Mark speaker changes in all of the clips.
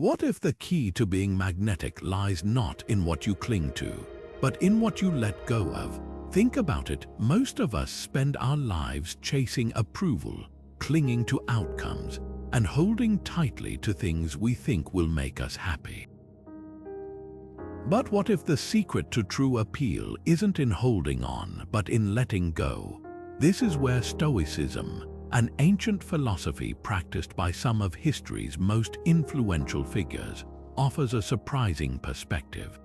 Speaker 1: What if the key to being magnetic lies not in what you cling to, but in what you let go of? Think about it. Most of us spend our lives chasing approval, clinging to outcomes, and holding tightly to things we think will make us happy. But what if the secret to true appeal isn't in holding on, but in letting go? This is where Stoicism, an ancient philosophy practiced by some of history's most influential figures, offers a surprising perspective.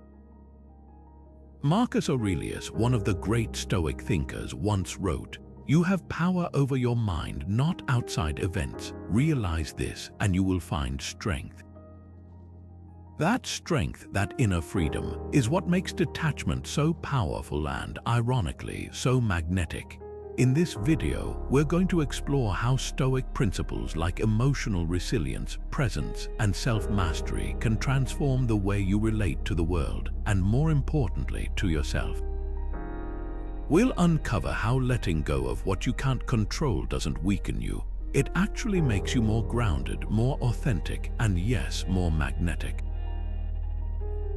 Speaker 1: Marcus Aurelius, one of the great Stoic thinkers, once wrote, "You have power over your mind, not outside events. Realize this, and you will find strength." That strength, that inner freedom, is what makes detachment so powerful and, ironically, so magnetic. In this video, we're going to explore how Stoic principles like emotional resilience, presence, and self-mastery can transform the way you relate to the world, and more importantly, to yourself. We'll uncover how letting go of what you can't control doesn't weaken you. It actually makes you more grounded, more authentic, and yes, more magnetic.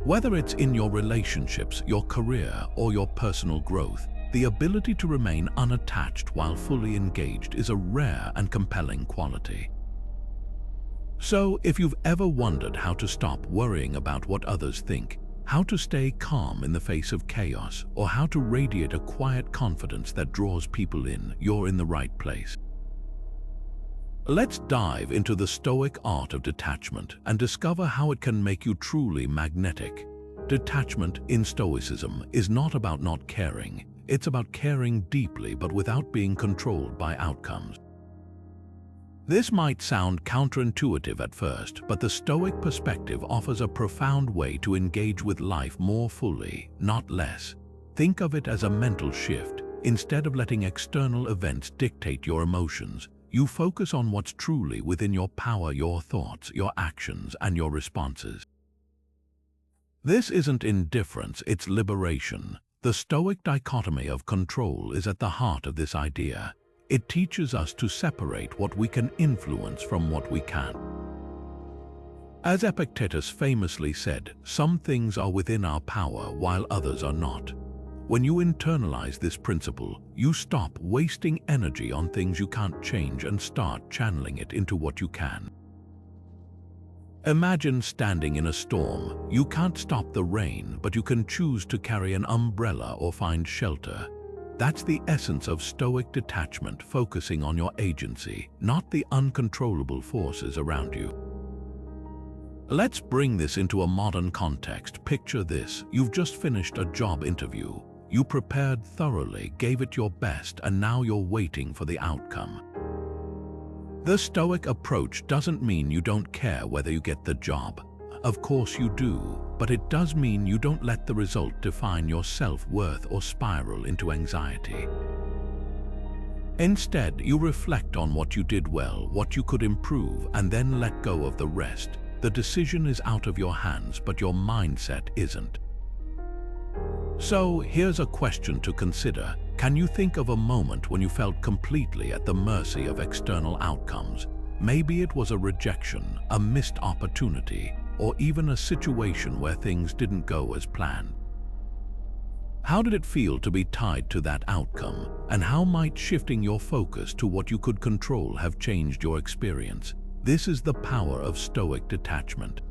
Speaker 1: Whether it's in your relationships, your career, or your personal growth, the ability to remain unattached while fully engaged is a rare and compelling quality. So, if you've ever wondered how to stop worrying about what others think, how to stay calm in the face of chaos, or how to radiate a quiet confidence that draws people in, you're in the right place. Let's dive into the Stoic art of detachment and discover how it can make you truly magnetic. Detachment in Stoicism is not about not caring. It's about caring deeply but without being controlled by outcomes. This might sound counterintuitive at first, but the Stoic perspective offers a profound way to engage with life more fully, not less. Think of it as a mental shift. Instead of letting external events dictate your emotions, you focus on what's truly within your power, your thoughts, your actions, and your responses. This isn't indifference, it's liberation. The Stoic dichotomy of control is at the heart of this idea. It teaches us to separate what we can influence from what we can't. As Epictetus famously said, some things are within our power while others are not. When you internalize this principle, you stop wasting energy on things you can't change and start channeling it into what you can. Imagine standing in a storm. You can't stop the rain, but you can choose to carry an umbrella or find shelter. That's the essence of Stoic detachment, focusing on your agency, not the uncontrollable forces around you. Let's bring this into a modern context. Picture this. You've just finished a job interview. You prepared thoroughly, gave it your best, and now you're waiting for the outcome. The Stoic approach doesn't mean you don't care whether you get the job. Of course you do, but it does mean you don't let the result define your self-worth or spiral into anxiety. Instead, you reflect on what you did well, what you could improve, and then let go of the rest. The decision is out of your hands, but your mindset isn't. So, here's a question to consider. Can you think of a moment when you felt completely at the mercy of external outcomes? Maybe it was a rejection, a missed opportunity, or even a situation where things didn't go as planned. How did it feel to be tied to that outcome, and how might shifting your focus to what you could control have changed your experience? This is the power of Stoic detachment.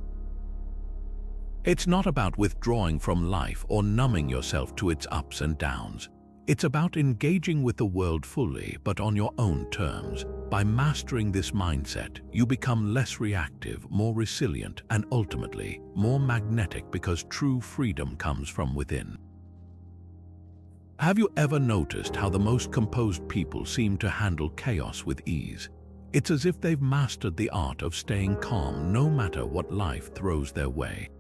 Speaker 1: It's not about withdrawing from life or numbing yourself to its ups and downs. It's about engaging with the world fully, but on your own terms. By mastering this mindset, you become less reactive, more resilient, and ultimately more magnetic, because true freedom comes from within. Have you ever noticed how the most composed people seem to handle chaos with ease? It's as if they've mastered the art of staying calm no matter what life throws their way.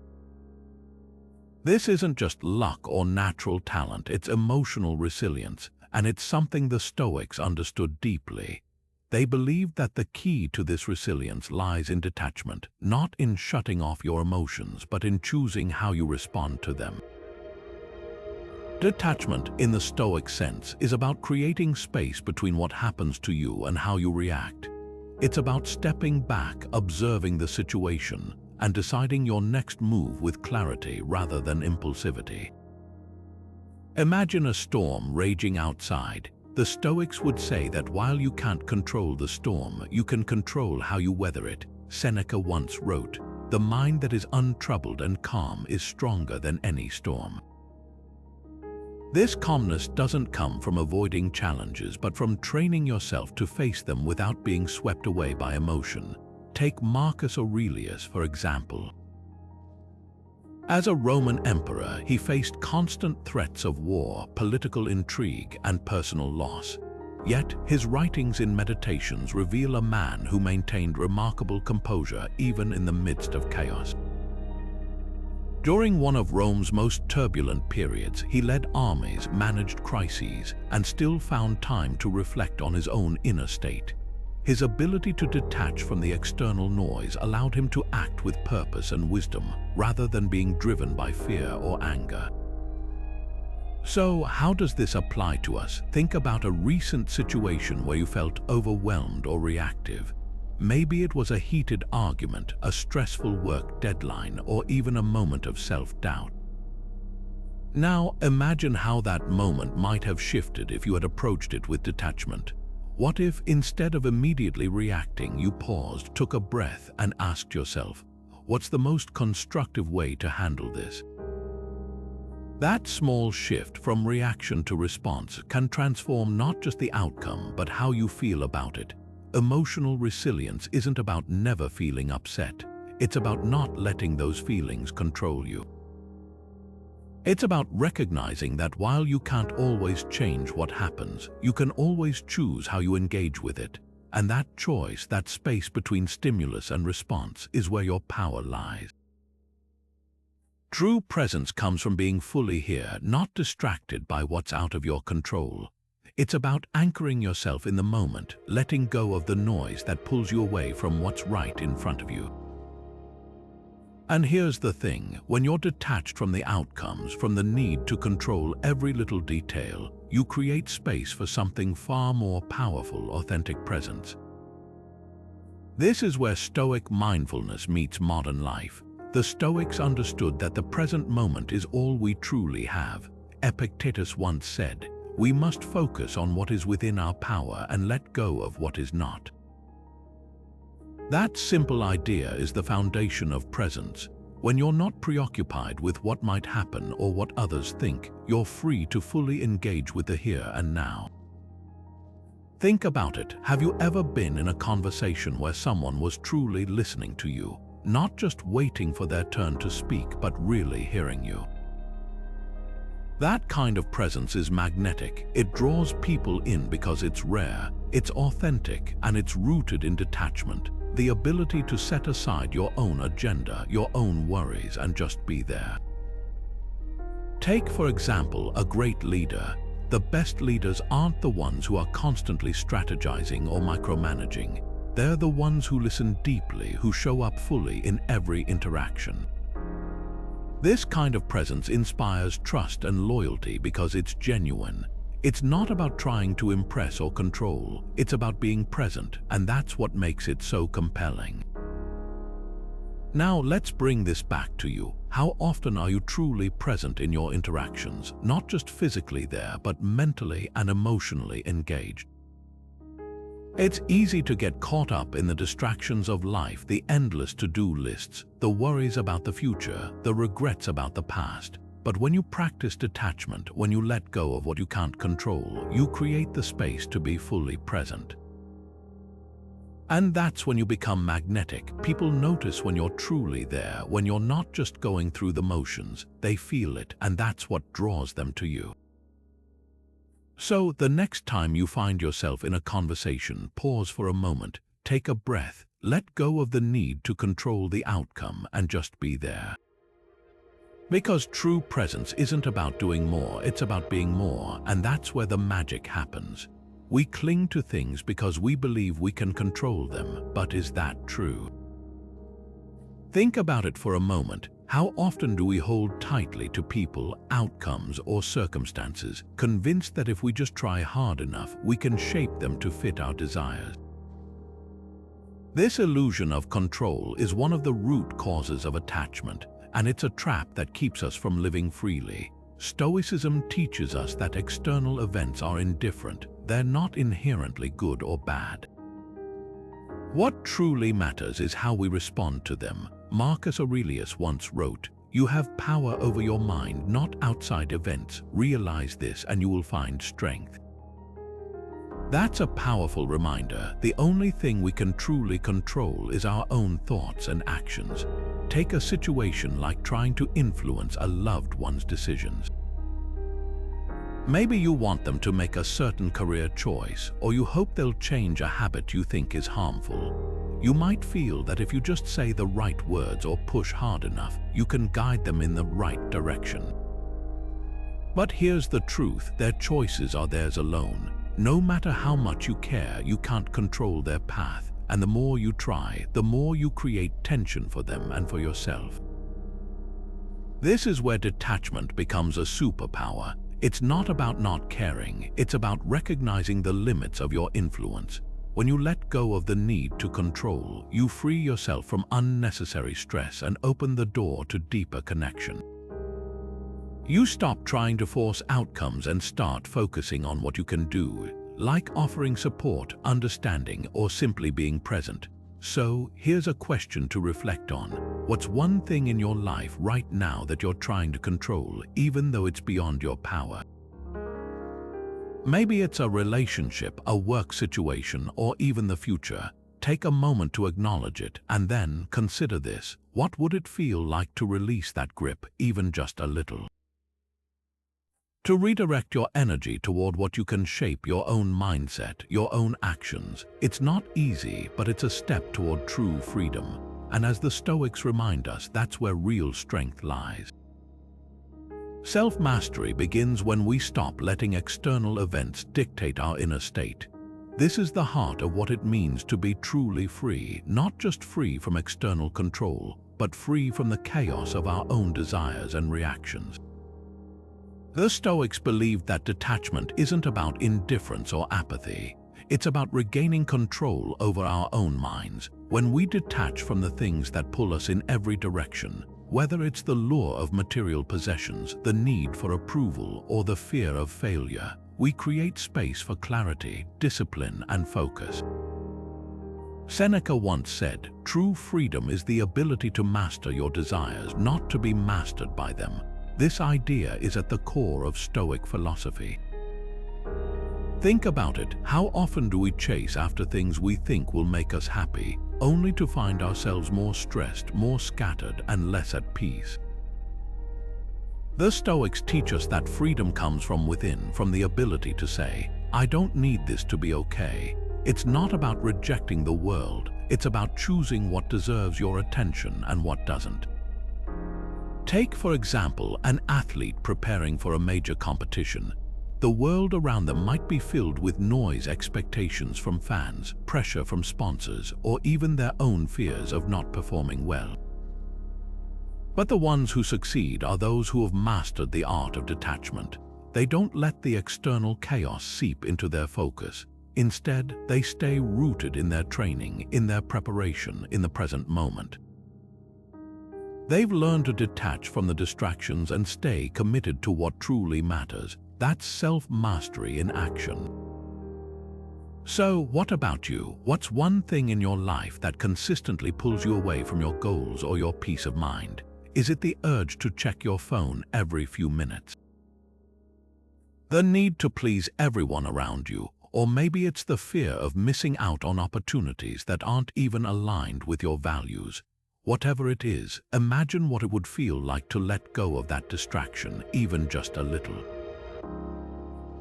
Speaker 1: This isn't just luck or natural talent, it's emotional resilience, and it's something the Stoics understood deeply. They believed that the key to this resilience lies in detachment, not in shutting off your emotions, but in choosing how you respond to them. Detachment, in the Stoic sense, is about creating space between what happens to you and how you react. It's about stepping back, observing the situation, and deciding your next move with clarity rather than impulsivity. Imagine a storm raging outside. The Stoics would say that while you can't control the storm, you can control how you weather it. Seneca once wrote, "The mind that is untroubled and calm is stronger than any storm." This calmness doesn't come from avoiding challenges, but from training yourself to face them without being swept away by emotion. Take Marcus Aurelius, for example. As a Roman emperor, he faced constant threats of war, political intrigue, and personal loss. Yet, his writings in Meditations reveal a man who maintained remarkable composure even in the midst of chaos. During one of Rome's most turbulent periods, he led armies, managed crises, and still found time to reflect on his own inner state. His ability to detach from the external noise allowed him to act with purpose and wisdom, rather than being driven by fear or anger. So, how does this apply to us? Think about a recent situation where you felt overwhelmed or reactive. Maybe it was a heated argument, a stressful work deadline, or even a moment of self-doubt. Now, imagine how that moment might have shifted if you had approached it with detachment. What if, instead of immediately reacting, you paused, took a breath, and asked yourself, what's the most constructive way to handle this? That small shift from reaction to response can transform not just the outcome, but how you feel about it. Emotional resilience isn't about never feeling upset. It's about not letting those feelings control you. It's about recognizing that while you can't always change what happens, you can always choose how you engage with it. And that choice, that space between stimulus and response, is where your power lies. True presence comes from being fully here, not distracted by what's out of your control. It's about anchoring yourself in the moment, letting go of the noise that pulls you away from what's right in front of you. And here's the thing, when you're detached from the outcomes, from the need to control every little detail, you create space for something far more powerful, authentic presence. This is where Stoic mindfulness meets modern life. The Stoics understood that the present moment is all we truly have. Epictetus once said, "We must focus on what is within our power and let go of what is not." That simple idea is the foundation of presence. When you're not preoccupied with what might happen or what others think, you're free to fully engage with the here and now. Think about it. Have you ever been in a conversation where someone was truly listening to you, not just waiting for their turn to speak, but really hearing you? That kind of presence is magnetic. It draws people in because it's rare, it's authentic, and it's rooted in detachment. The ability to set aside your own agenda, your own worries, and just be there. Take, for example, a great leader. The best leaders aren't the ones who are constantly strategizing or micromanaging. They're the ones who listen deeply, who show up fully in every interaction. This kind of presence inspires trust and loyalty because it's genuine. It's not about trying to impress or control. It's about being present, and that's what makes it so compelling. Now let's bring this back to you. How often are you truly present in your interactions? Not just physically there, but mentally and emotionally engaged. It's easy to get caught up in the distractions of life, the endless to-do lists, the worries about the future, the regrets about the past. But when you practice detachment, when you let go of what you can't control, you create the space to be fully present. And that's when you become magnetic. People notice when you're truly there, when you're not just going through the motions. They feel it, and that's what draws them to you. So, the next time you find yourself in a conversation, pause for a moment, take a breath, let go of the need to control the outcome, and just be there. Because true presence isn't about doing more, it's about being more, and that's where the magic happens. We cling to things because we believe we can control them, but is that true? Think about it for a moment. How often do we hold tightly to people, outcomes, or circumstances, convinced that if we just try hard enough, we can shape them to fit our desires? This illusion of control is one of the root causes of attachment, and it's a trap that keeps us from living freely. Stoicism teaches us that external events are indifferent. They're not inherently good or bad. What truly matters is how we respond to them. Marcus Aurelius once wrote, "You have power over your mind, not outside events. Realize this and you will find strength." That's a powerful reminder. The only thing we can truly control is our own thoughts and actions. Take a situation like trying to influence a loved one's decisions. Maybe you want them to make a certain career choice, or you hope they'll change a habit you think is harmful. You might feel that if you just say the right words or push hard enough, you can guide them in the right direction. But here's the truth: their choices are theirs alone. No matter how much you care, you can't control their path, and the more you try, the more you create tension for them and for yourself. This is where detachment becomes a superpower. It's not about not caring, it's about recognizing the limits of your influence. When you let go of the need to control, you free yourself from unnecessary stress and open the door to deeper connection. You stop trying to force outcomes and start focusing on what you can do, like offering support, understanding, or simply being present. So, here's a question to reflect on. What's one thing in your life right now that you're trying to control, even though it's beyond your power? Maybe it's a relationship, a work situation, or even the future. Take a moment to acknowledge it, and then consider this. What would it feel like to release that grip, even just a little? To redirect your energy toward what you can shape your own mindset, your own actions. It's not easy, but it's a step toward true freedom. And as the Stoics remind us, that's where real strength lies. Self-mastery begins when we stop letting external events dictate our inner state. This is the heart of what it means to be truly free, not just free from external control, but free from the chaos of our own desires and reactions. The Stoics believed that detachment isn't about indifference or apathy. It's about regaining control over our own minds. When we detach from the things that pull us in every direction, whether it's the lure of material possessions, the need for approval, or the fear of failure, we create space for clarity, discipline, and focus. Seneca once said, "True freedom is the ability to master your desires, not to be mastered by them." This idea is at the core of Stoic philosophy. Think about it. How often do we chase after things we think will make us happy, only to find ourselves more stressed, more scattered, and less at peace? The Stoics teach us that freedom comes from within, from the ability to say, "I don't need this to be okay." It's not about rejecting the world, it's about choosing what deserves your attention and what doesn't. Take, for example, an athlete preparing for a major competition. The world around them might be filled with noise, expectations from fans, pressure from sponsors, or even their own fears of not performing well. But the ones who succeed are those who have mastered the art of detachment. They don't let the external chaos seep into their focus. Instead, they stay rooted in their training, in their preparation, in the present moment. They've learned to detach from the distractions and stay committed to what truly matters. That's self-mastery in action. So, what about you? What's one thing in your life that consistently pulls you away from your goals or your peace of mind? Is it the urge to check your phone every few minutes? The need to please everyone around you? Or maybe it's the fear of missing out on opportunities that aren't even aligned with your values. Whatever it is, imagine what it would feel like to let go of that distraction, even just a little.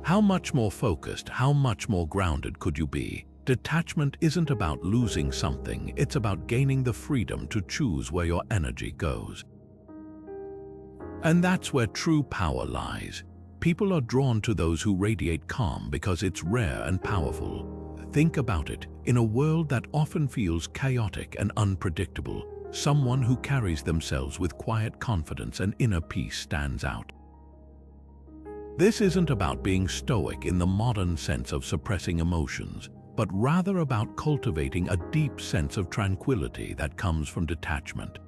Speaker 1: How much more focused, how much more grounded could you be? Detachment isn't about losing something, it's about gaining the freedom to choose where your energy goes. And that's where true power lies. People are drawn to those who radiate calm because it's rare and powerful. Think about it. In a world that often feels chaotic and unpredictable, someone who carries themselves with quiet confidence and inner peace stands out. This isn't about being stoic in the modern sense of suppressing emotions, but rather about cultivating a deep sense of tranquility that comes from detachment.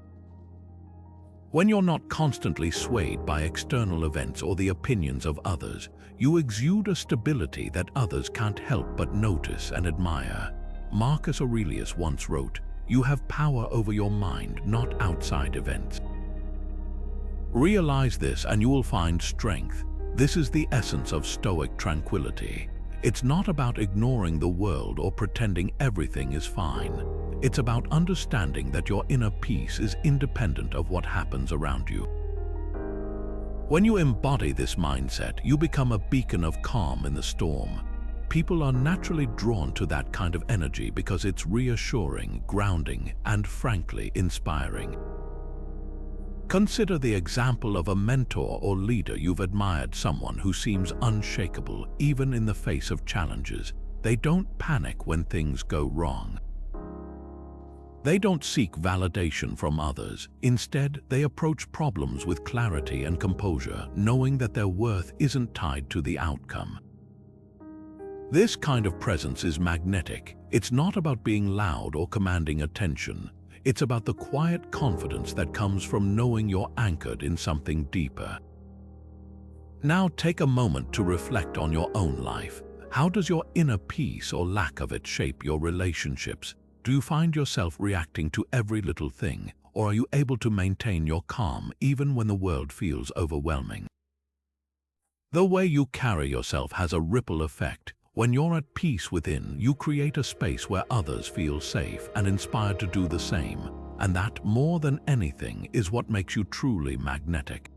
Speaker 1: When you're not constantly swayed by external events or the opinions of others, you exude a stability that others can't help but notice and admire. Marcus Aurelius once wrote, "You have power over your mind, not outside events." Realize this and you will find strength. This is the essence of Stoic tranquility. It's not about ignoring the world or pretending everything is fine. It's about understanding that your inner peace is independent of what happens around you. When you embody this mindset, you become a beacon of calm in the storm. People are naturally drawn to that kind of energy because it's reassuring, grounding, and frankly inspiring. Consider the example of a mentor or leader you've admired, someone who seems unshakable even in the face of challenges. They don't panic when things go wrong. They don't seek validation from others. Instead, they approach problems with clarity and composure, knowing that their worth isn't tied to the outcome. This kind of presence is magnetic. It's not about being loud or commanding attention. It's about the quiet confidence that comes from knowing you're anchored in something deeper. Now take a moment to reflect on your own life. How does your inner peace or lack of it shape your relationships? Do you find yourself reacting to every little thing, or are you able to maintain your calm even when the world feels overwhelming? The way you carry yourself has a ripple effect. When you're at peace within, you create a space where others feel safe and inspired to do the same, and that, more than anything, is what makes you truly magnetic.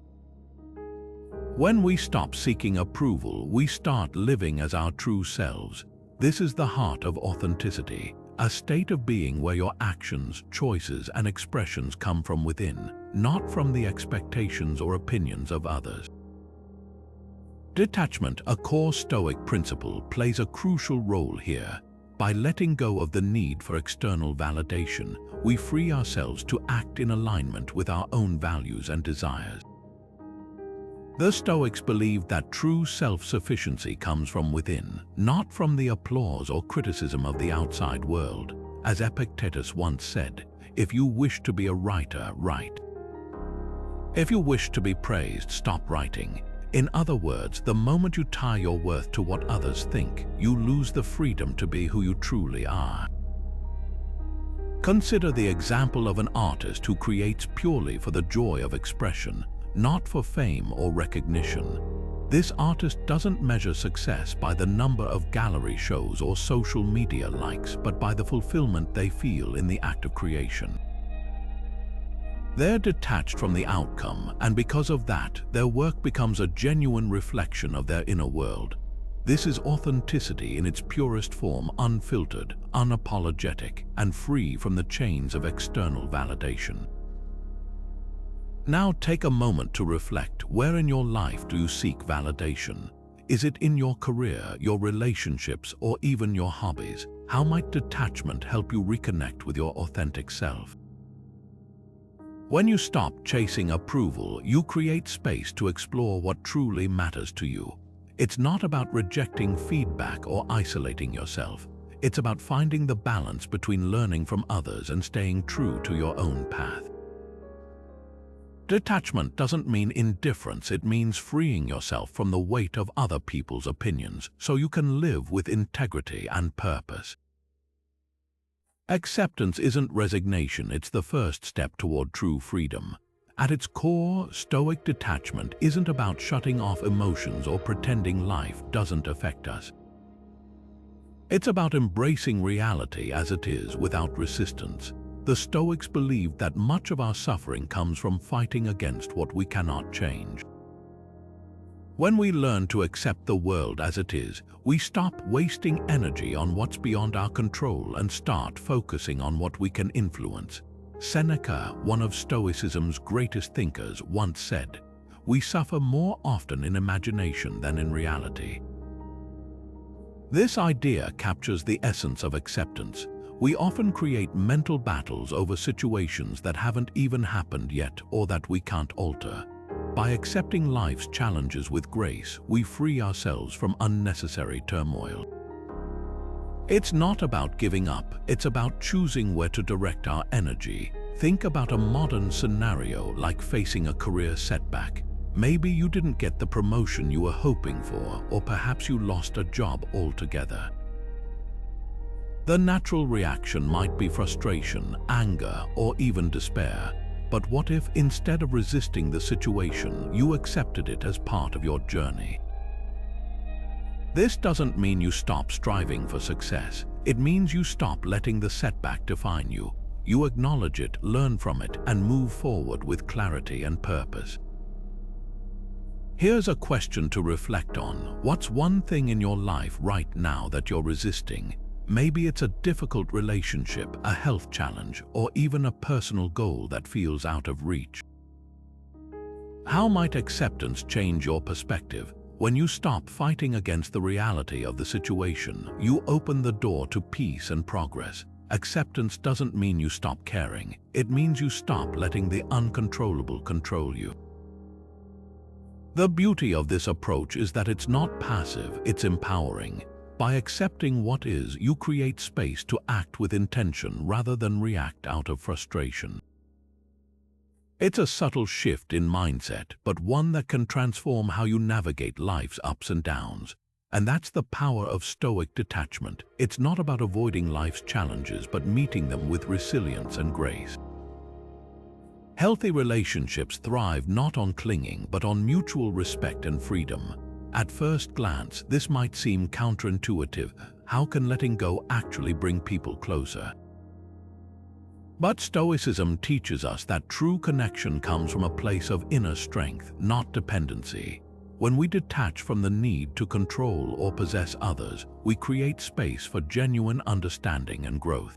Speaker 1: When we stop seeking approval, we start living as our true selves. This is the heart of authenticity, a state of being where your actions, choices, and expressions come from within, not from the expectations or opinions of others. Detachment, a core Stoic principle, plays a crucial role here. By letting go of the need for external validation, we free ourselves to act in alignment with our own values and desires. The Stoics believed that true self-sufficiency comes from within, not from the applause or criticism of the outside world. As Epictetus once said, "If you wish to be a writer, write. If you wish to be praised, stop writing." In other words, the moment you tie your worth to what others think, you lose the freedom to be who you truly are. Consider the example of an artist who creates purely for the joy of expression, not for fame or recognition. This artist doesn't measure success by the number of gallery shows or social media likes, but by the fulfillment they feel in the act of creation. They're detached from the outcome, and because of that, their work becomes a genuine reflection of their inner world. This is authenticity in its purest form, unfiltered, unapologetic, and free from the chains of external validation. Now take a moment to reflect. Where in your life do you seek validation? Is it in your career, your relationships, or even your hobbies? How might detachment help you reconnect with your authentic self? When you stop chasing approval, you create space to explore what truly matters to you. It's not about rejecting feedback or isolating yourself. It's about finding the balance between learning from others and staying true to your own path. Detachment doesn't mean indifference. It means freeing yourself from the weight of other people's opinions so you can live with integrity and purpose. Acceptance isn't resignation, it's the first step toward true freedom. At its core, Stoic detachment isn't about shutting off emotions or pretending life doesn't affect us. It's about embracing reality as it is without resistance. The Stoics believed that much of our suffering comes from fighting against what we cannot change. When we learn to accept the world as it is, we stop wasting energy on what's beyond our control and start focusing on what we can influence. Seneca, one of Stoicism's greatest thinkers, once said, "We suffer more often in imagination than in reality." This idea captures the essence of acceptance. We often create mental battles over situations that haven't even happened yet or that we can't alter. By accepting life's challenges with grace, we free ourselves from unnecessary turmoil. It's not about giving up, it's about choosing where to direct our energy. Think about a modern scenario like facing a career setback. Maybe you didn't get the promotion you were hoping for, or perhaps you lost a job altogether. The natural reaction might be frustration, anger, or even despair. But what if, instead of resisting the situation, you accepted it as part of your journey? This doesn't mean you stop striving for success. It means you stop letting the setback define you. You acknowledge it, learn from it, and move forward with clarity and purpose. Here's a question to reflect on. What's one thing in your life right now that you're resisting? Maybe it's a difficult relationship, a health challenge, or even a personal goal that feels out of reach. How might acceptance change your perspective? When you stop fighting against the reality of the situation, you open the door to peace and progress. Acceptance doesn't mean you stop caring. It means you stop letting the uncontrollable control you. The beauty of this approach is that it's not passive, it's empowering. By accepting what is, you create space to act with intention rather than react out of frustration. It's a subtle shift in mindset, but one that can transform how you navigate life's ups and downs. And that's the power of Stoic detachment. It's not about avoiding life's challenges, but meeting them with resilience and grace. Healthy relationships thrive not on clinging, but on mutual respect and freedom. At first glance, this might seem counterintuitive. How can letting go actually bring people closer? But Stoicism teaches us that true connection comes from a place of inner strength, not dependency. When we detach from the need to control or possess others, we create space for genuine understanding and growth.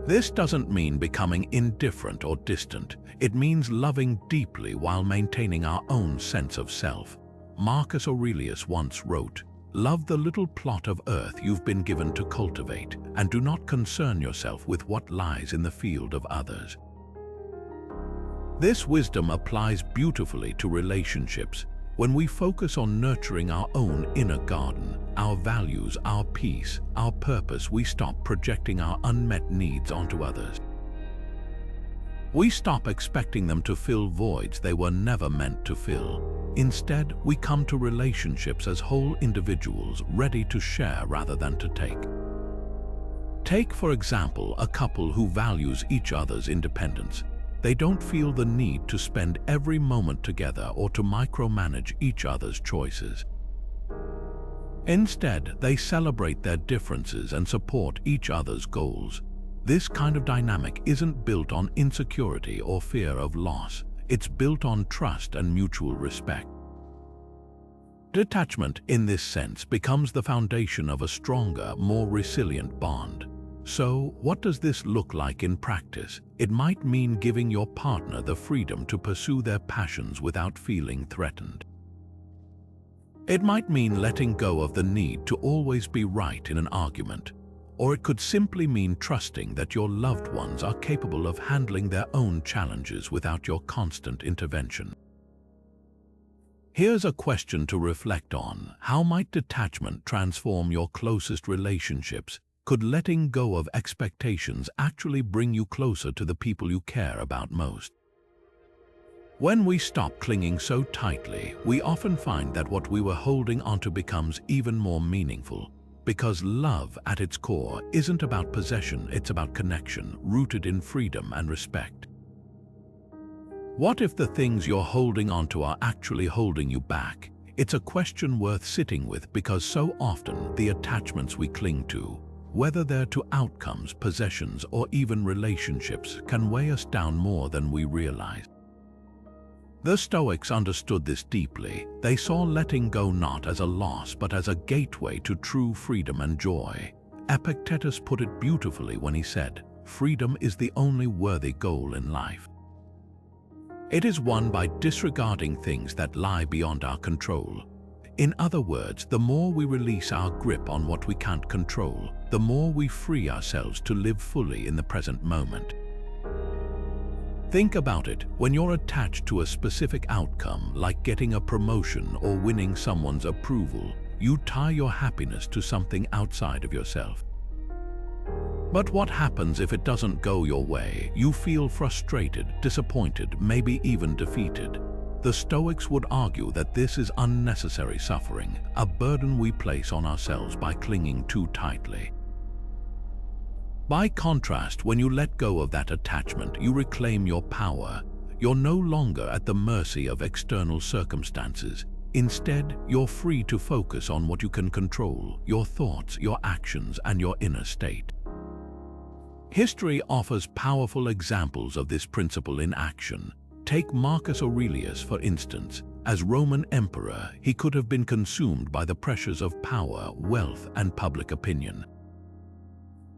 Speaker 1: This doesn't mean becoming indifferent or distant. It means loving deeply while maintaining our own sense of self. Marcus Aurelius once wrote, "Love the little plot of earth you've been given to cultivate, and do not concern yourself with what lies in the field of others." This wisdom applies beautifully to relationships. When we focus on nurturing our own inner garden, our values, our peace, our purpose, we stop projecting our unmet needs onto others. We stop expecting them to fill voids they were never meant to fill. Instead, we come to relationships as whole individuals, ready to share rather than to take. Take, for example, a couple who values each other's independence. They don't feel the need to spend every moment together or to micromanage each other's choices. Instead, they celebrate their differences and support each other's goals. This kind of dynamic isn't built on insecurity or fear of loss. It's built on trust and mutual respect. Detachment, in this sense, becomes the foundation of a stronger, more resilient bond. So, what does this look like in practice? It might mean giving your partner the freedom to pursue their passions without feeling threatened. It might mean letting go of the need to always be right in an argument. Or it could simply mean trusting that your loved ones are capable of handling their own challenges without your constant intervention. Here's a question to reflect on. How might detachment transform your closest relationships? Could letting go of expectations actually bring you closer to the people you care about most? When we stop clinging so tightly, we often find that what we were holding onto becomes even more meaningful. Because love, at its core, isn't about possession, it's about connection, rooted in freedom and respect. What if the things you're holding onto are actually holding you back? It's a question worth sitting with, because so often the attachments we cling to, whether they're to outcomes, possessions, or even relationships, can weigh us down more than we realize. The Stoics understood this deeply. They saw letting go not as a loss, but as a gateway to true freedom and joy. Epictetus put it beautifully when he said, "Freedom is the only worthy goal in life." It is won by disregarding things that lie beyond our control. In other words, the more we release our grip on what we can't control, the more we free ourselves to live fully in the present moment. Think about it. When you're attached to a specific outcome, like getting a promotion or winning someone's approval, You tie your happiness to something outside of yourself. But what happens if it doesn't go your way? You feel frustrated, disappointed, maybe even defeated. The Stoics would argue that this is unnecessary suffering, a burden we place on ourselves by clinging too tightly. By contrast, when you let go of that attachment, you reclaim your power. You're no longer at the mercy of external circumstances. Instead, you're free to focus on what you can control: your thoughts, your actions, and your inner state. History offers powerful examples of this principle in action. Take Marcus Aurelius, for instance. As Roman emperor, he could have been consumed by the pressures of power, wealth, and public opinion.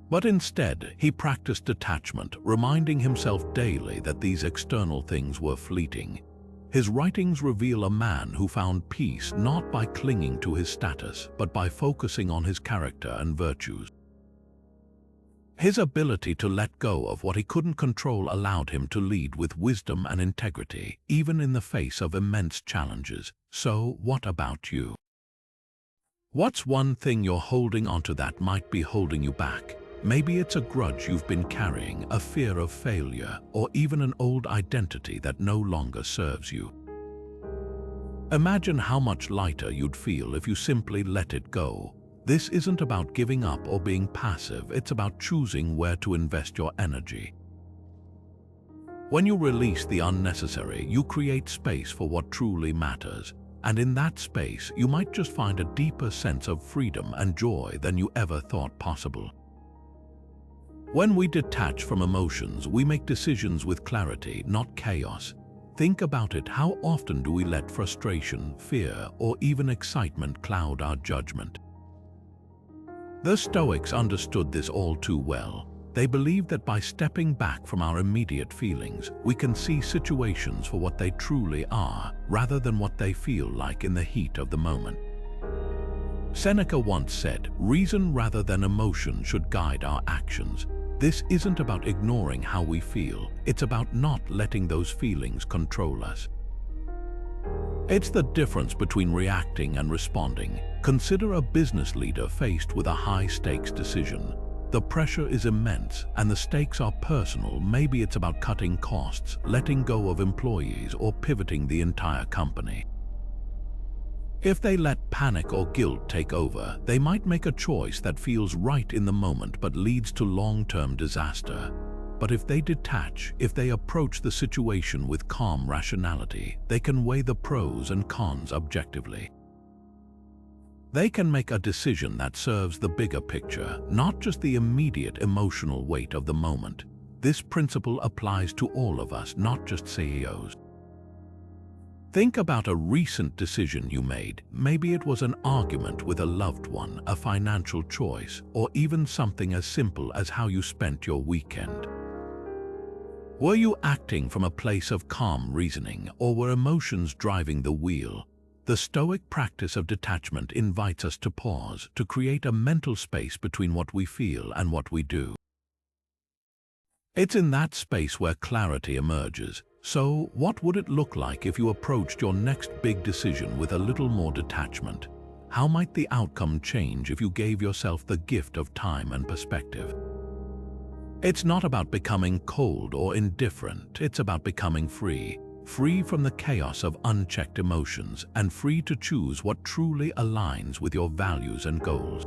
Speaker 1: But instead, he practiced detachment, reminding himself daily that these external things were fleeting. His writings reveal a man who found peace not by clinging to his status, but by focusing on his character and virtues. His ability to let go of what he couldn't control allowed him to lead with wisdom and integrity, even in the face of immense challenges. So, what about you? What's one thing you're holding onto that might be holding you back? Maybe it's a grudge you've been carrying, a fear of failure, or even an old identity that no longer serves you. Imagine how much lighter you'd feel if you simply let it go. This isn't about giving up or being passive, it's about choosing where to invest your energy. When you release the unnecessary, you create space for what truly matters. And in that space, you might just find a deeper sense of freedom and joy than you ever thought possible. When we detach from emotions, we make decisions with clarity, not chaos. Think about it. How often do we let frustration, fear, or even excitement cloud our judgment? The Stoics understood this all too well. They believed that by stepping back from our immediate feelings, we can see situations for what they truly are, rather than what they feel like in the heat of the moment. Seneca once said, "Reason rather than emotion should guide our actions." This isn't about ignoring how we feel, it's about not letting those feelings control us. It's the difference between reacting and responding. Consider a business leader faced with a high-stakes decision. The pressure is immense, and the stakes are personal. Maybe it's about cutting costs, letting go of employees, or pivoting the entire company. If they let panic or guilt take over, they might make a choice that feels right in the moment but leads to long-term disaster. But if they detach, if they approach the situation with calm rationality, they can weigh the pros and cons objectively. They can make a decision that serves the bigger picture, not just the immediate emotional weight of the moment. This principle applies to all of us, not just CEOs. Think about a recent decision you made. Maybe it was an argument with a loved one, a financial choice, or even something as simple as how you spent your weekend. Were you acting from a place of calm reasoning, or were emotions driving the wheel? The Stoic practice of detachment invites us to pause, to create a mental space between what we feel and what we do. It's in that space where clarity emerges. So, what would it look like if you approached your next big decision with a little more detachment? How might the outcome change if you gave yourself the gift of time and perspective? It's not about becoming cold or indifferent, it's about becoming free. Free from the chaos of unchecked emotions, and free to choose what truly aligns with your values and goals.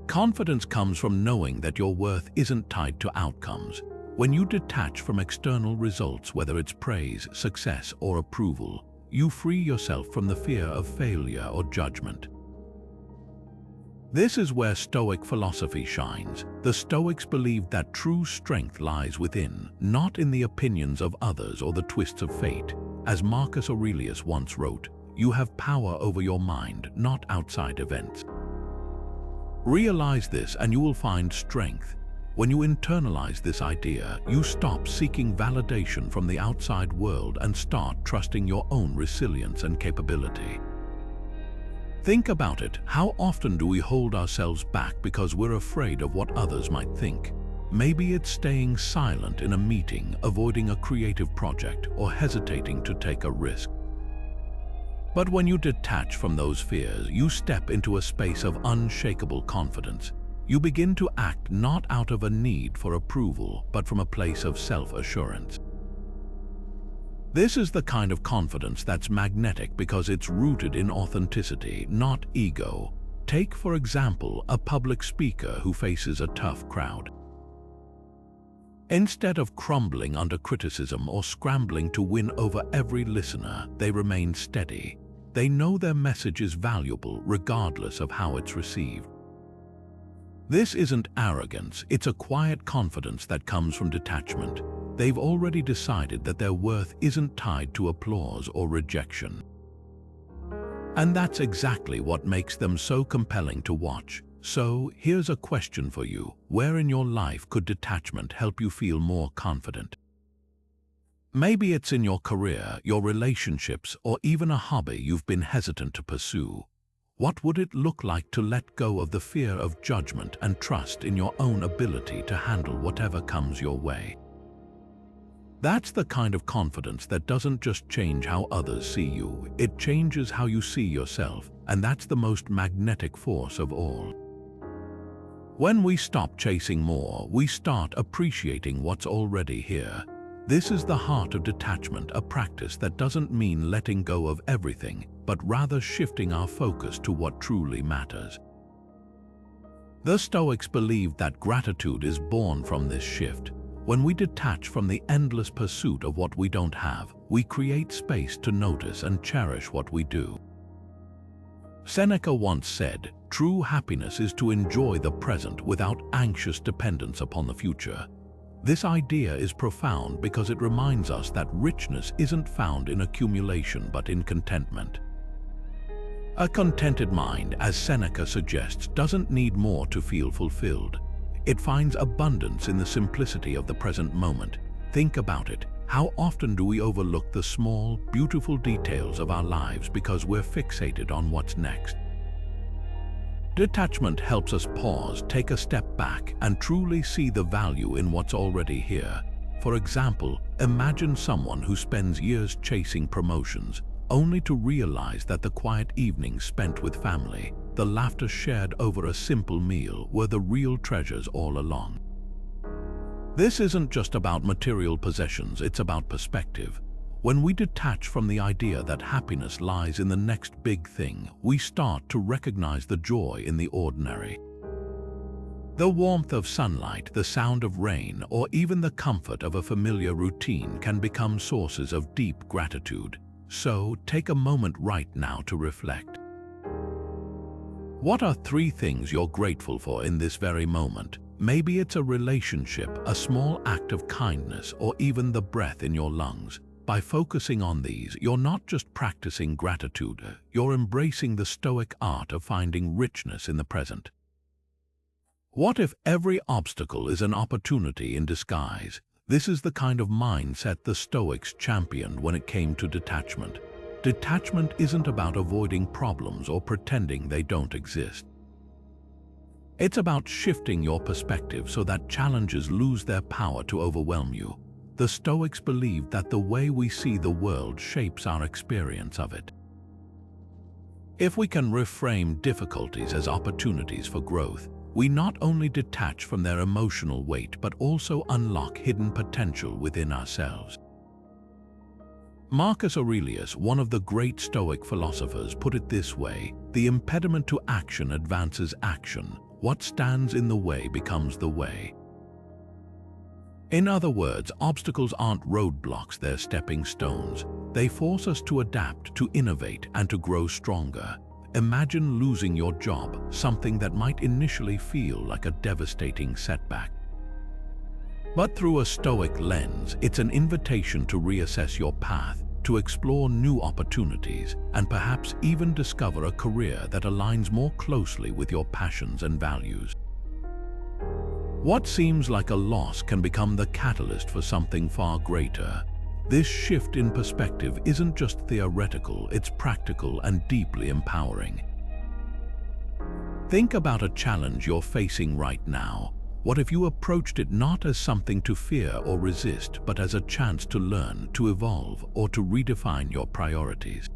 Speaker 1: Confidence comes from knowing that your worth isn't tied to outcomes. When you detach from external results, whether it's praise, success, or approval, you free yourself from the fear of failure or judgment. This is where Stoic philosophy shines. The Stoics believed that true strength lies within, not in the opinions of others or the twists of fate. As Marcus Aurelius once wrote, "You have power over your mind, not outside events." Realize this and you will find strength. When you internalize this idea, you stop seeking validation from the outside world and start trusting your own resilience and capability. Think about it. How often do we hold ourselves back because we're afraid of what others might think? Maybe it's staying silent in a meeting, avoiding a creative project, or hesitating to take a risk. But when you detach from those fears, you step into a space of unshakable confidence. You begin to act not out of a need for approval, but from a place of self-assurance. This is the kind of confidence that's magnetic because it's rooted in authenticity, not ego. Take, for example, a public speaker who faces a tough crowd. Instead of crumbling under criticism or scrambling to win over every listener, they remain steady. They know their message is valuable regardless of how it's received. This isn't arrogance, it's a quiet confidence that comes from detachment. They've already decided that their worth isn't tied to applause or rejection. And that's exactly what makes them so compelling to watch. So, here's a question for you. Where in your life could detachment help you feel more confident? Maybe it's in your career, your relationships, or even a hobby you've been hesitant to pursue. What would it look like to let go of the fear of judgment and trust in your own ability to handle whatever comes your way? That's the kind of confidence that doesn't just change how others see you, it changes how you see yourself, and that's the most magnetic force of all. When we stop chasing more, we start appreciating what's already here. This is the heart of detachment, a practice that doesn't mean letting go of everything, but rather shifting our focus to what truly matters. The Stoics believed that gratitude is born from this shift. When we detach from the endless pursuit of what we don't have, we create space to notice and cherish what we do. Seneca once said, "True happiness is to enjoy the present without anxious dependence upon the future." This idea is profound because it reminds us that richness isn't found in accumulation but in contentment. A contented mind, as Seneca suggests, doesn't need more to feel fulfilled. It finds abundance in the simplicity of the present moment. Think about it. How often do we overlook the small, beautiful details of our lives because we're fixated on what's next? Detachment helps us pause, take a step back, and truly see the value in what's already here. For example, imagine someone who spends years chasing promotions, only to realize that the quiet evenings spent with family, the laughter shared over a simple meal, were the real treasures all along. This isn't just about material possessions, it's about perspective. When we detach from the idea that happiness lies in the next big thing, we start to recognize the joy in the ordinary. The warmth of sunlight, the sound of rain, or even the comfort of a familiar routine can become sources of deep gratitude. So, take a moment right now to reflect. What are 3 things you're grateful for in this very moment? Maybe it's a relationship, a small act of kindness, or even the breath in your lungs. By focusing on these, you're not just practicing gratitude, you're embracing the Stoic art of finding richness in the present. What if every obstacle is an opportunity in disguise? This is the kind of mindset the Stoics championed when it came to detachment. Detachment isn't about avoiding problems or pretending they don't exist. It's about shifting your perspective so that challenges lose their power to overwhelm you. The Stoics believed that the way we see the world shapes our experience of it. If we can reframe difficulties as opportunities for growth, we not only detach from their emotional weight but also unlock hidden potential within ourselves. Marcus Aurelius, one of the great Stoic philosophers, put it this way: "The impediment to action advances action. What stands in the way becomes the way." In other words, obstacles aren't roadblocks, they're stepping stones. They force us to adapt, to innovate, and to grow stronger. Imagine losing your job, something that might initially feel like a devastating setback. But through a Stoic lens, it's an invitation to reassess your path, to explore new opportunities, and perhaps even discover a career that aligns more closely with your passions and values. What seems like a loss can become the catalyst for something far greater. This shift in perspective isn't just theoretical, it's practical and deeply empowering. Think about a challenge you're facing right now. What if you approached it not as something to fear or resist, but as a chance to learn, to evolve, or to redefine your priorities?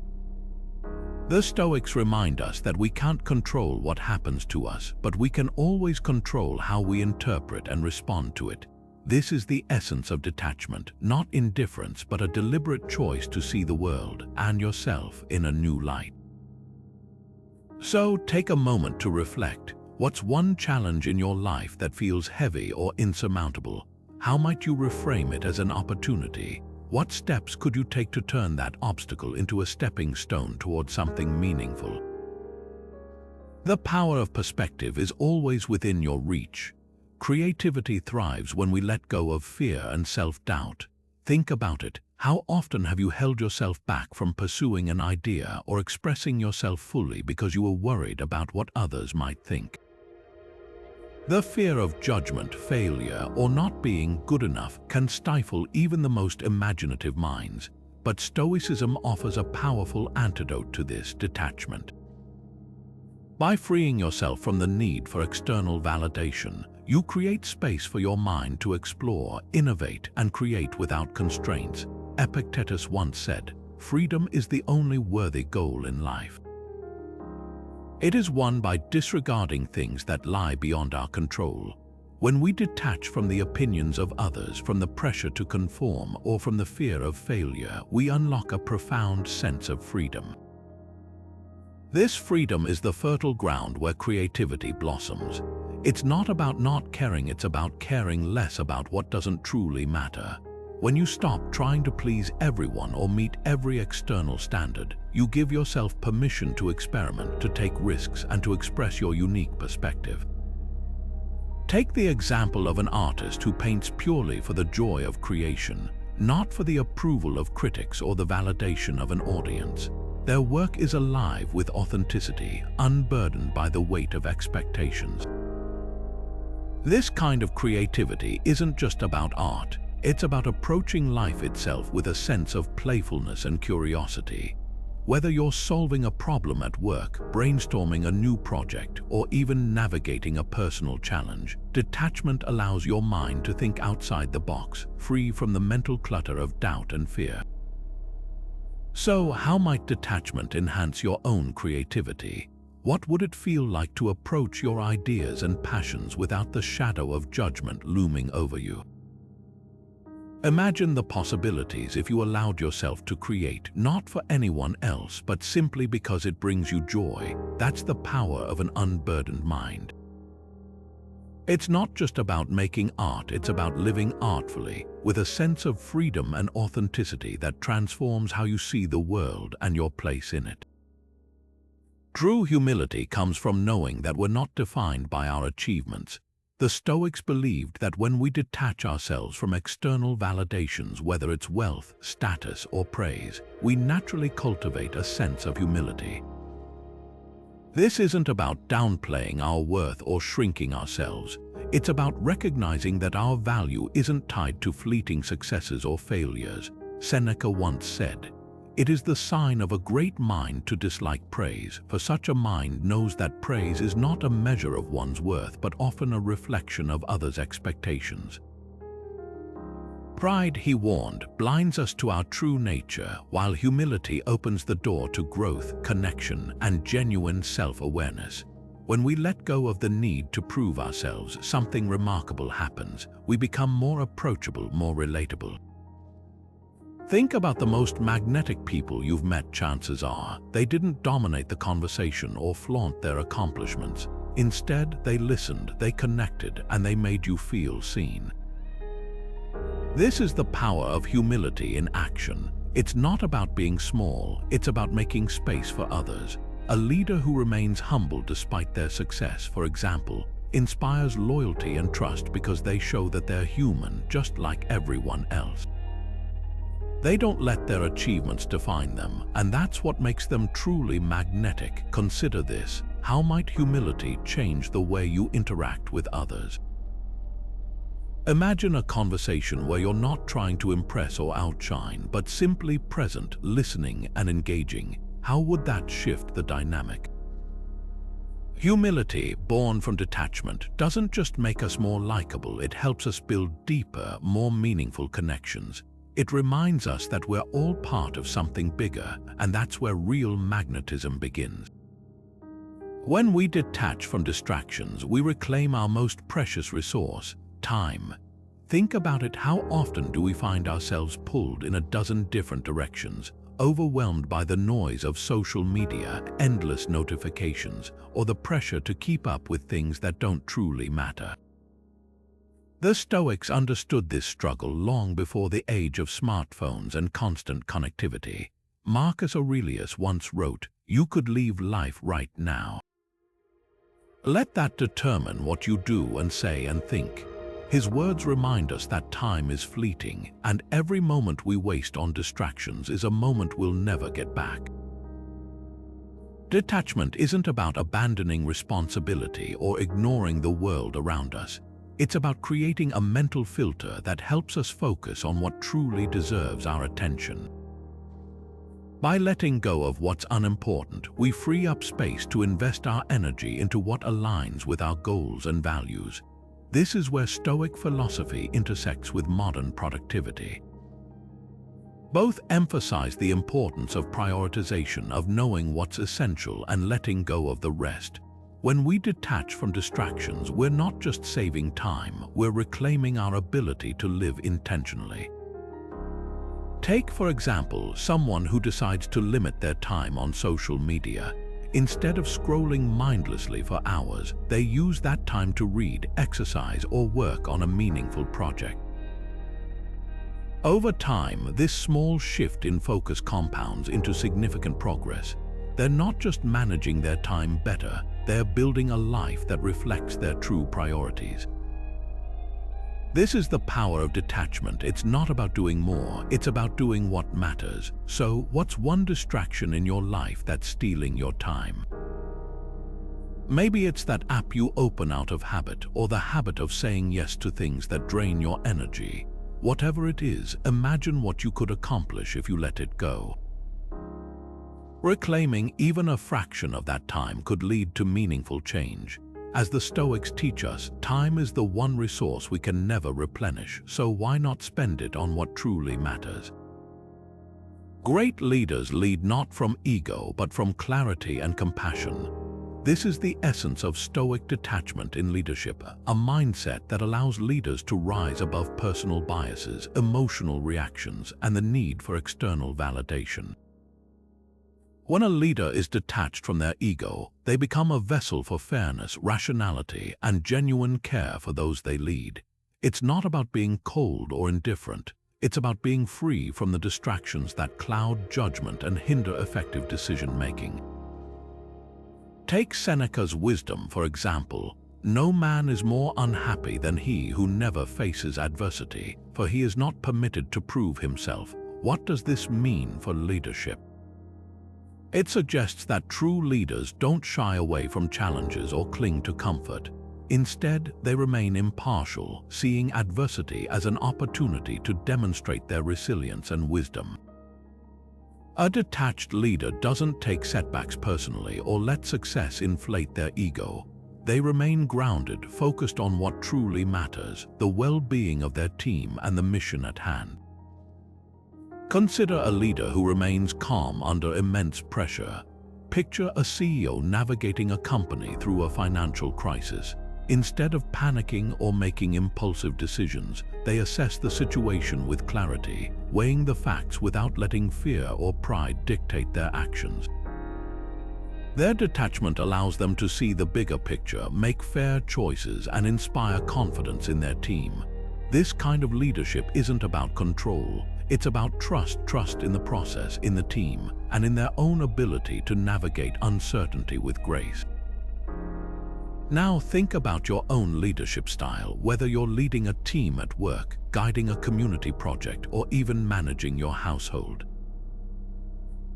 Speaker 1: The Stoics remind us that we can't control what happens to us, but we can always control how we interpret and respond to it. This is the essence of detachment, not indifference, but a deliberate choice to see the world and yourself in a new light. So take a moment to reflect. What's one challenge in your life that feels heavy or insurmountable? How might you reframe it as an opportunity? What steps could you take to turn that obstacle into a stepping stone towards something meaningful? The power of perspective is always within your reach. Creativity thrives when we let go of fear and self-doubt. Think about it. How often have you held yourself back from pursuing an idea or expressing yourself fully because you were worried about what others might think? The fear of judgment, failure, or not being good enough can stifle even the most imaginative minds, but Stoicism offers a powerful antidote to this: detachment. By freeing yourself from the need for external validation, you create space for your mind to explore, innovate, and create without constraints. Epictetus once said, "Freedom is the only worthy goal in life." It is won by disregarding things that lie beyond our control. When we detach from the opinions of others, from the pressure to conform, or from the fear of failure, we unlock a profound sense of freedom. This freedom is the fertile ground where creativity blossoms. It's not about not caring, it's about caring less about what doesn't truly matter. When you stop trying to please everyone or meet every external standard, you give yourself permission to experiment, to take risks, and to express your unique perspective. Take the example of an artist who paints purely for the joy of creation, not for the approval of critics or the validation of an audience. Their work is alive with authenticity, unburdened by the weight of expectations. This kind of creativity isn't just about art. It's about approaching life itself with a sense of playfulness and curiosity. Whether you're solving a problem at work, brainstorming a new project, or even navigating a personal challenge, detachment allows your mind to think outside the box, free from the mental clutter of doubt and fear. So, how might detachment enhance your own creativity? What would it feel like to approach your ideas and passions without the shadow of judgment looming over you? Imagine the possibilities if you allowed yourself to create, not for anyone else, but simply because it brings you joy. That's the power of an unburdened mind. It's not just about making art, it's about living artfully, with a sense of freedom and authenticity that transforms how you see the world and your place in it. True humility comes from knowing that we're not defined by our achievements. The Stoics believed that when we detach ourselves from external validations, whether it's wealth, status, or praise, we naturally cultivate a sense of humility. This isn't about downplaying our worth or shrinking ourselves. It's about recognizing that our value isn't tied to fleeting successes or failures. Seneca once said, "It is the sign of a great mind to dislike praise, for such a mind knows that praise is not a measure of one's worth, but often a reflection of others' expectations." Pride, he warned, blinds us to our true nature, while humility opens the door to growth, connection, and genuine self-awareness. When we let go of the need to prove ourselves, something remarkable happens. We become more approachable, more relatable. Think about the most magnetic people you've met. Chances are they didn't dominate the conversation or flaunt their accomplishments. Instead, they listened, they connected, and they made you feel seen. This is the power of humility in action. It's not about being small, it's about making space for others. A leader who remains humble despite their success, for example, inspires loyalty and trust because they show that they're human, just like everyone else. They don't let their achievements define them, and that's what makes them truly magnetic. Consider this: how might humility change the way you interact with others? Imagine a conversation where you're not trying to impress or outshine, but simply present, listening, and engaging. How would that shift the dynamic? Humility, born from detachment, doesn't just make us more likable, it helps us build deeper, more meaningful connections. It reminds us that we're all part of something bigger, and that's where real magnetism begins. When we detach from distractions, we reclaim our most precious resource, time. Think about it: how often do we find ourselves pulled in a dozen different directions, overwhelmed by the noise of social media, endless notifications, or the pressure to keep up with things that don't truly matter? The Stoics understood this struggle long before the age of smartphones and constant connectivity. Marcus Aurelius once wrote, "You could leave life right now." Let that determine what you do and say and think. His words remind us that time is fleeting, and every moment we waste on distractions is a moment we'll never get back. Detachment isn't about abandoning responsibility or ignoring the world around us. It's about creating a mental filter that helps us focus on what truly deserves our attention. By letting go of what's unimportant, we free up space to invest our energy into what aligns with our goals and values. This is where Stoic philosophy intersects with modern productivity. Both emphasize the importance of prioritization, of knowing what's essential and letting go of the rest. When we detach from distractions, we're not just saving time, we're reclaiming our ability to live intentionally. Take, for example, someone who decides to limit their time on social media. Instead of scrolling mindlessly for hours, they use that time to read, exercise, or work on a meaningful project. Over time, this small shift in focus compounds into significant progress. They're not just managing their time better, they're building a life that reflects their true priorities. This is the power of detachment. It's not about doing more, it's about doing what matters. So, what's one distraction in your life that's stealing your time? Maybe it's that app you open out of habit, or the habit of saying yes to things that drain your energy. Whatever it is, imagine what you could accomplish if you let it go. Reclaiming even a fraction of that time could lead to meaningful change. As the Stoics teach us, time is the one resource we can never replenish, so why not spend it on what truly matters? Great leaders lead not from ego, but from clarity and compassion. This is the essence of Stoic detachment in leadership, a mindset that allows leaders to rise above personal biases, emotional reactions, and the need for external validation. When a leader is detached from their ego, they become a vessel for fairness, rationality, and genuine care for those they lead. It's not about being cold or indifferent. It's about being free from the distractions that cloud judgment and hinder effective decision-making. Take Seneca's wisdom, for example. No man is more unhappy than he who never faces adversity, for he is not permitted to prove himself. What does this mean for leadership? It suggests that true leaders don't shy away from challenges or cling to comfort. Instead, they remain impartial, seeing adversity as an opportunity to demonstrate their resilience and wisdom. A detached leader doesn't take setbacks personally or let success inflate their ego. They remain grounded, focused on what truly matters, the well-being of their team and the mission at hand. Consider a leader who remains calm under immense pressure. Picture a CEO navigating a company through a financial crisis. Instead of panicking or making impulsive decisions, they assess the situation with clarity, weighing the facts without letting fear or pride dictate their actions. Their detachment allows them to see the bigger picture, make fair choices, and inspire confidence in their team. This kind of leadership isn't about control. It's about trust in the process, in the team, and in their own ability to navigate uncertainty with grace. Now think about your own leadership style, whether you're leading a team at work, guiding a community project, or even managing your household.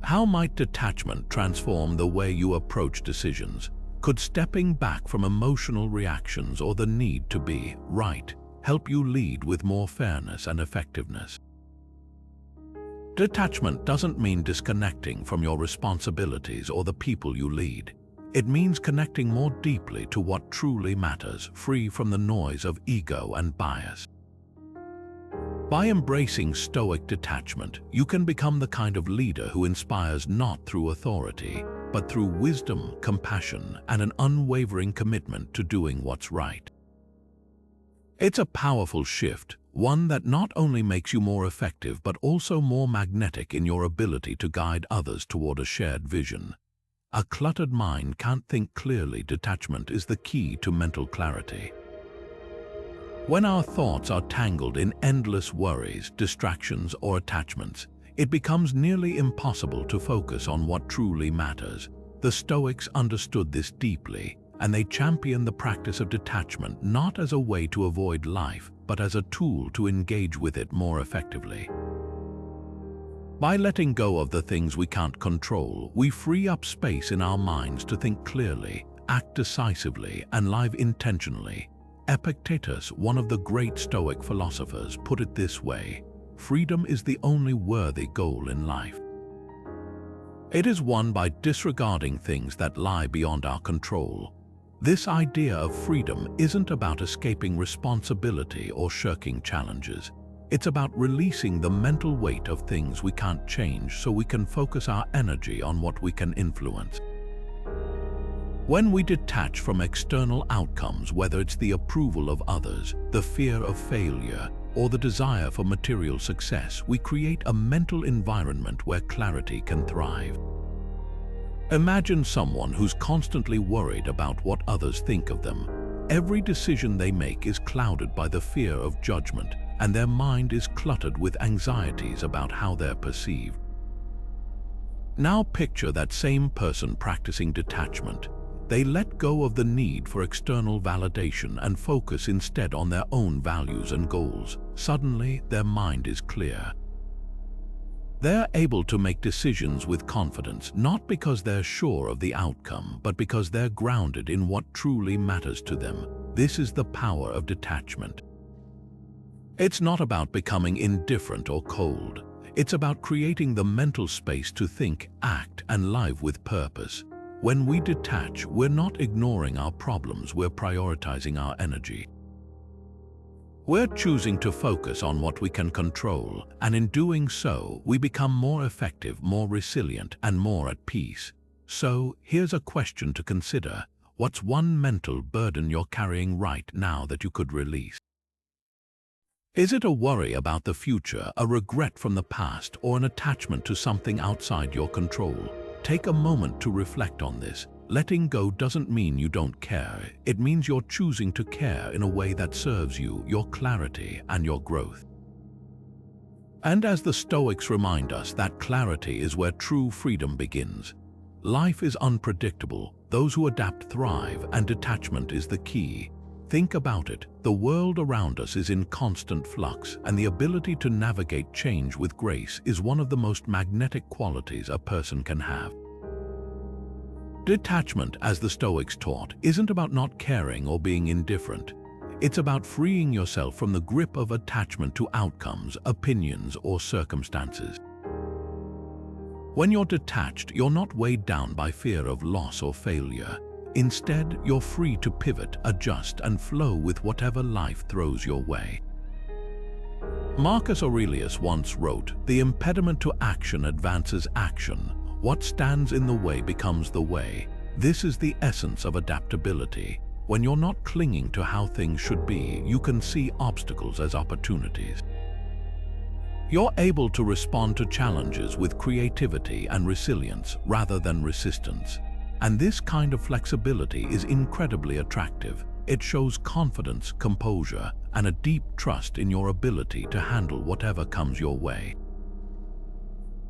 Speaker 1: How might detachment transform the way you approach decisions? Could stepping back from emotional reactions or the need to be right help you lead with more fairness and effectiveness? Detachment doesn't mean disconnecting from your responsibilities or the people you lead. It means connecting more deeply to what truly matters, free from the noise of ego and bias. By embracing Stoic detachment, you can become the kind of leader who inspires not through authority, but through wisdom, compassion, and an unwavering commitment to doing what's right. It's a powerful shift, one that not only makes you more effective but also more magnetic in your ability to guide others toward a shared vision. A cluttered mind can't think clearly. Detachment is the key to mental clarity. When our thoughts are tangled in endless worries, distractions, or attachments, it becomes nearly impossible to focus on what truly matters. The Stoics understood this deeply, and they championed the practice of detachment not as a way to avoid life, but as a tool to engage with it more effectively. By letting go of the things we can't control, we free up space in our minds to think clearly, act decisively, and live intentionally. Epictetus, one of the great Stoic philosophers, put it this way: freedom is the only worthy goal in life. It is won by disregarding things that lie beyond our control. This idea of freedom isn't about escaping responsibility or shirking challenges. It's about releasing the mental weight of things we can't change so we can focus our energy on what we can influence. When we detach from external outcomes, whether it's the approval of others, the fear of failure, or the desire for material success, we create a mental environment where clarity can thrive. Imagine someone who's constantly worried about what others think of them. Every decision they make is clouded by the fear of judgment, and their mind is cluttered with anxieties about how they're perceived. Now picture that same person practicing detachment. They let go of the need for external validation and focus instead on their own values and goals. Suddenly, their mind is clear. They're able to make decisions with confidence, not because they're sure of the outcome, but because they're grounded in what truly matters to them. This is the power of detachment. It's not about becoming indifferent or cold. It's about creating the mental space to think, act, and live with purpose. When we detach, we're not ignoring our problems, we're prioritizing our energy. We're choosing to focus on what we can control, and in doing so, we become more effective, more resilient, and more at peace. So, here's a question to consider. What's one mental burden you're carrying right now that you could release? Is it a worry about the future, a regret from the past, or an attachment to something outside your control? Take a moment to reflect on this. Letting go doesn't mean you don't care. It means you're choosing to care in a way that serves you, your clarity, and your growth. And as the Stoics remind us, that clarity is where true freedom begins. Life is unpredictable. Those who adapt thrive, and detachment is the key. Think about it. The world around us is in constant flux, and the ability to navigate change with grace is one of the most magnetic qualities a person can have. Detachment, as the Stoics taught, isn't about not caring or being indifferent. It's about freeing yourself from the grip of attachment to outcomes, opinions, or circumstances. When you're detached, you're not weighed down by fear of loss or failure. Instead, you're free to pivot, adjust, and flow with whatever life throws your way. Marcus Aurelius once wrote, "The impediment to action advances action. What stands in the way becomes the way." This is the essence of adaptability. When you're not clinging to how things should be, you can see obstacles as opportunities. You're able to respond to challenges with creativity and resilience rather than resistance. And this kind of flexibility is incredibly attractive. It shows confidence, composure, and a deep trust in your ability to handle whatever comes your way.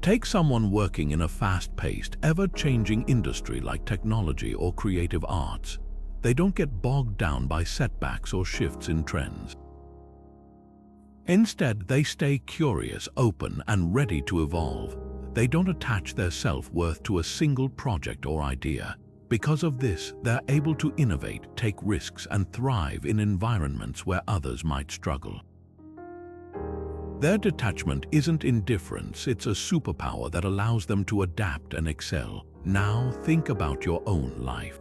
Speaker 1: Take someone working in a fast-paced, ever-changing industry like technology or creative arts. They don't get bogged down by setbacks or shifts in trends. Instead, they stay curious, open, and ready to evolve. They don't attach their self-worth to a single project or idea. Because of this, they're able to innovate, take risks, and thrive in environments where others might struggle. Their detachment isn't indifference, it's a superpower that allows them to adapt and excel. Now think about your own life.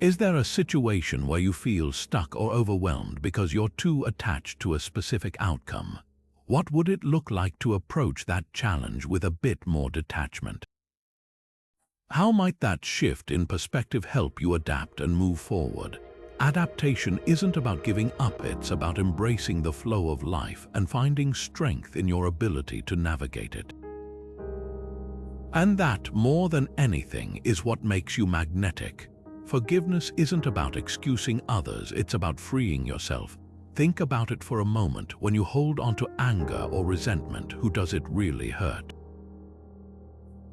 Speaker 1: Is there a situation where you feel stuck or overwhelmed because you're too attached to a specific outcome? What would it look like to approach that challenge with a bit more detachment? How might that shift in perspective help you adapt and move forward? Adaptation isn't about giving up, it's about embracing the flow of life and finding strength in your ability to navigate it. And that, more than anything, is what makes you magnetic. Forgiveness isn't about excusing others, it's about freeing yourself. Think about it for a moment. When you hold on to anger or resentment, who does it really hurt?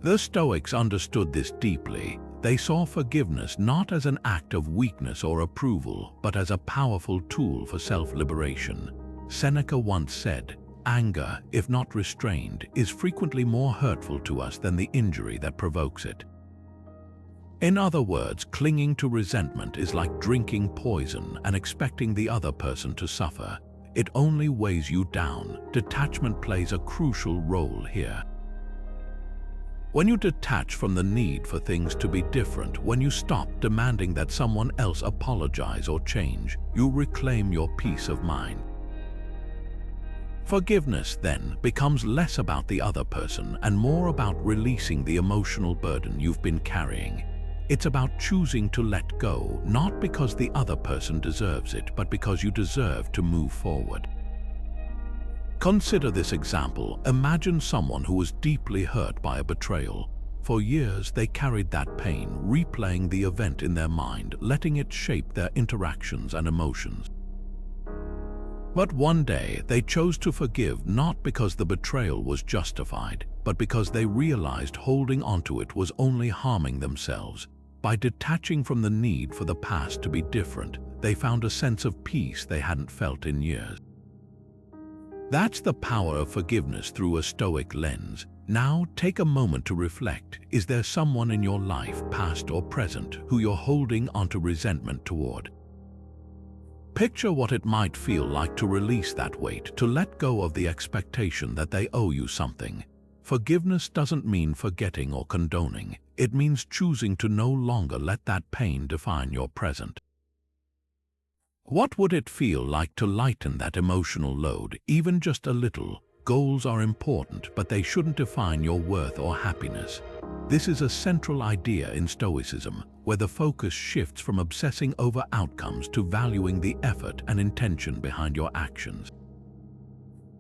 Speaker 1: The Stoics understood this deeply. They saw forgiveness not as an act of weakness or approval, but as a powerful tool for self-liberation. Seneca once said, "Anger, if not restrained, is frequently more hurtful to us than the injury that provokes it." In other words, clinging to resentment is like drinking poison and expecting the other person to suffer. It only weighs you down. Detachment plays a crucial role here. When you detach from the need for things to be different, when you stop demanding that someone else apologize or change, you reclaim your peace of mind. Forgiveness, then, becomes less about the other person and more about releasing the emotional burden you've been carrying. It's about choosing to let go, not because the other person deserves it, but because you deserve to move forward. Consider this example. Imagine someone who was deeply hurt by a betrayal. For years, they carried that pain, replaying the event in their mind, letting it shape their interactions and emotions. But one day, they chose to forgive, not because the betrayal was justified, but because they realized holding onto it was only harming themselves. By detaching from the need for the past to be different, they found a sense of peace they hadn't felt in years. That's the power of forgiveness through a Stoic lens. Now, take a moment to reflect. Is there someone in your life, past or present, who you're holding onto resentment toward? Picture what it might feel like to release that weight, to let go of the expectation that they owe you something. Forgiveness doesn't mean forgetting or condoning. It means choosing to no longer let that pain define your present. What would it feel like to lighten that emotional load, even just a little? Goals are important, but they shouldn't define your worth or happiness. This is a central idea in Stoicism, where the focus shifts from obsessing over outcomes to valuing the effort and intention behind your actions.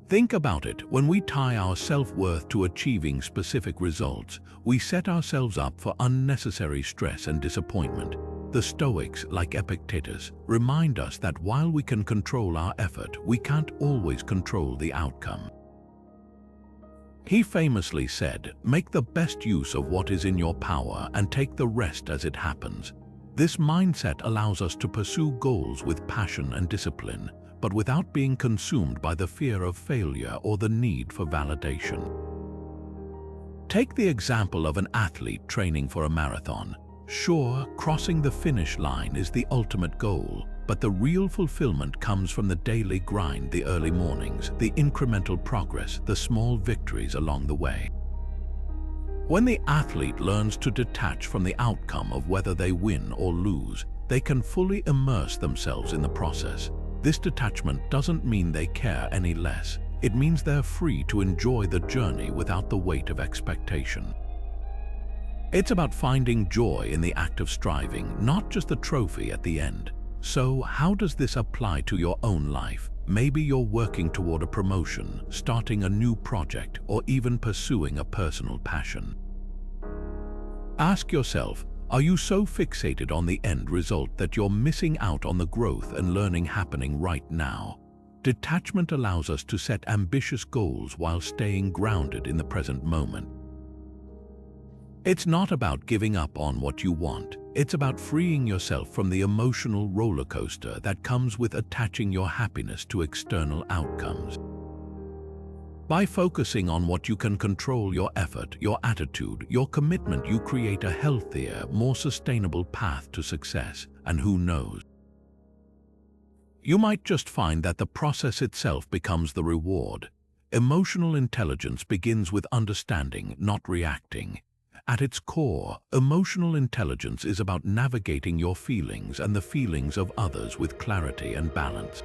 Speaker 1: Think about it. When we tie our self-worth to achieving specific results, we set ourselves up for unnecessary stress and disappointment. The Stoics, like Epictetus, remind us that while we can control our effort, we can't always control the outcome. He famously said, "Make the best use of what is in your power and take the rest as it happens." This mindset allows us to pursue goals with passion and discipline, but without being consumed by the fear of failure or the need for validation. Take the example of an athlete training for a marathon. Sure, crossing the finish line is the ultimate goal, but the real fulfillment comes from the daily grind, the early mornings, the incremental progress, the small victories along the way. When the athlete learns to detach from the outcome of whether they win or lose, they can fully immerse themselves in the process. This detachment doesn't mean they care any less. It means they're free to enjoy the journey without the weight of expectation. It's about finding joy in the act of striving, not just the trophy at the end. So, how does this apply to your own life? Maybe you're working toward a promotion, starting a new project, or even pursuing a personal passion. Ask yourself, are you so fixated on the end result that you're missing out on the growth and learning happening right now? Detachment allows us to set ambitious goals while staying grounded in the present moment. It's not about giving up on what you want. It's about freeing yourself from the emotional roller coaster that comes with attaching your happiness to external outcomes. By focusing on what you can control, your effort, your attitude, your commitment, you create a healthier, more sustainable path to success. And who knows? You might just find that the process itself becomes the reward. Emotional intelligence begins with understanding, not reacting. At its core, emotional intelligence is about navigating your feelings and the feelings of others with clarity and balance.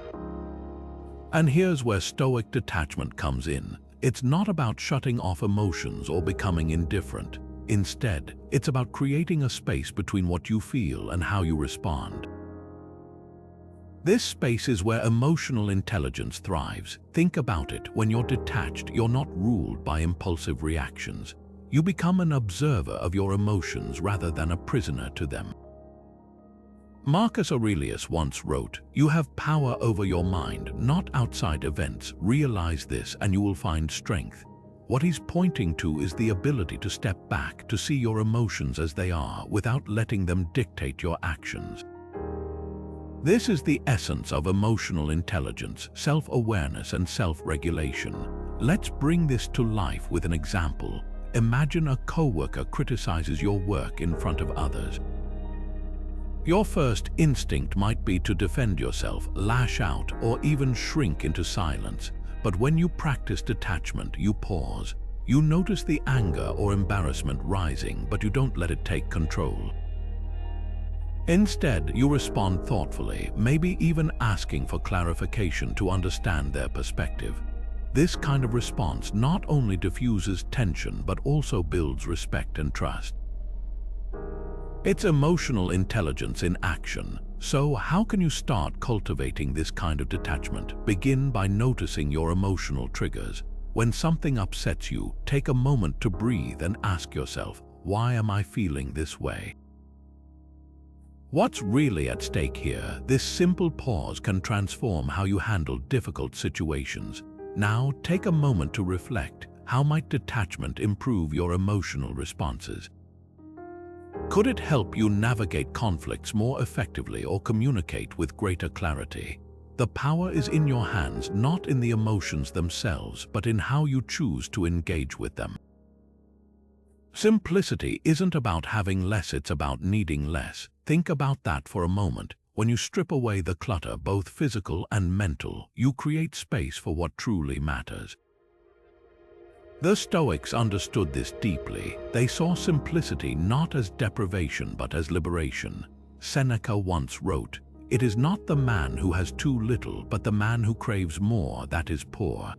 Speaker 1: And here's where Stoic detachment comes in. It's not about shutting off emotions or becoming indifferent. Instead, it's about creating a space between what you feel and how you respond. This space is where emotional intelligence thrives. Think about it. When you're detached, you're not ruled by impulsive reactions. You become an observer of your emotions rather than a prisoner to them. Marcus Aurelius once wrote, "You have power over your mind, not outside events. Realize this and you will find strength." What he's pointing to is the ability to step back, to see your emotions as they are, without letting them dictate your actions. This is the essence of emotional intelligence, self-awareness and self-regulation. Let's bring this to life with an example. Imagine a coworker criticizes your work in front of others. Your first instinct might be to defend yourself, lash out, or even shrink into silence. But when you practice detachment, you pause. You notice the anger or embarrassment rising, but you don't let it take control. Instead, you respond thoughtfully, maybe even asking for clarification to understand their perspective. This kind of response not only diffuses tension, but also builds respect and trust. It's emotional intelligence in action. So how can you start cultivating this kind of detachment? Begin by noticing your emotional triggers. When something upsets you, take a moment to breathe and ask yourself, why am I feeling this way? What's really at stake here? This simple pause can transform how you handle difficult situations. Now, take a moment to reflect. How might detachment improve your emotional responses? Could it help you navigate conflicts more effectively or communicate with greater clarity? The power is in your hands, not in the emotions themselves, but in how you choose to engage with them. Simplicity isn't about having less, it's about needing less. Think about that for a moment. When you strip away the clutter, both physical and mental, you create space for what truly matters. The Stoics understood this deeply. They saw simplicity not as deprivation but as liberation. Seneca once wrote, "It is not the man who has too little, but the man who craves more that is poor."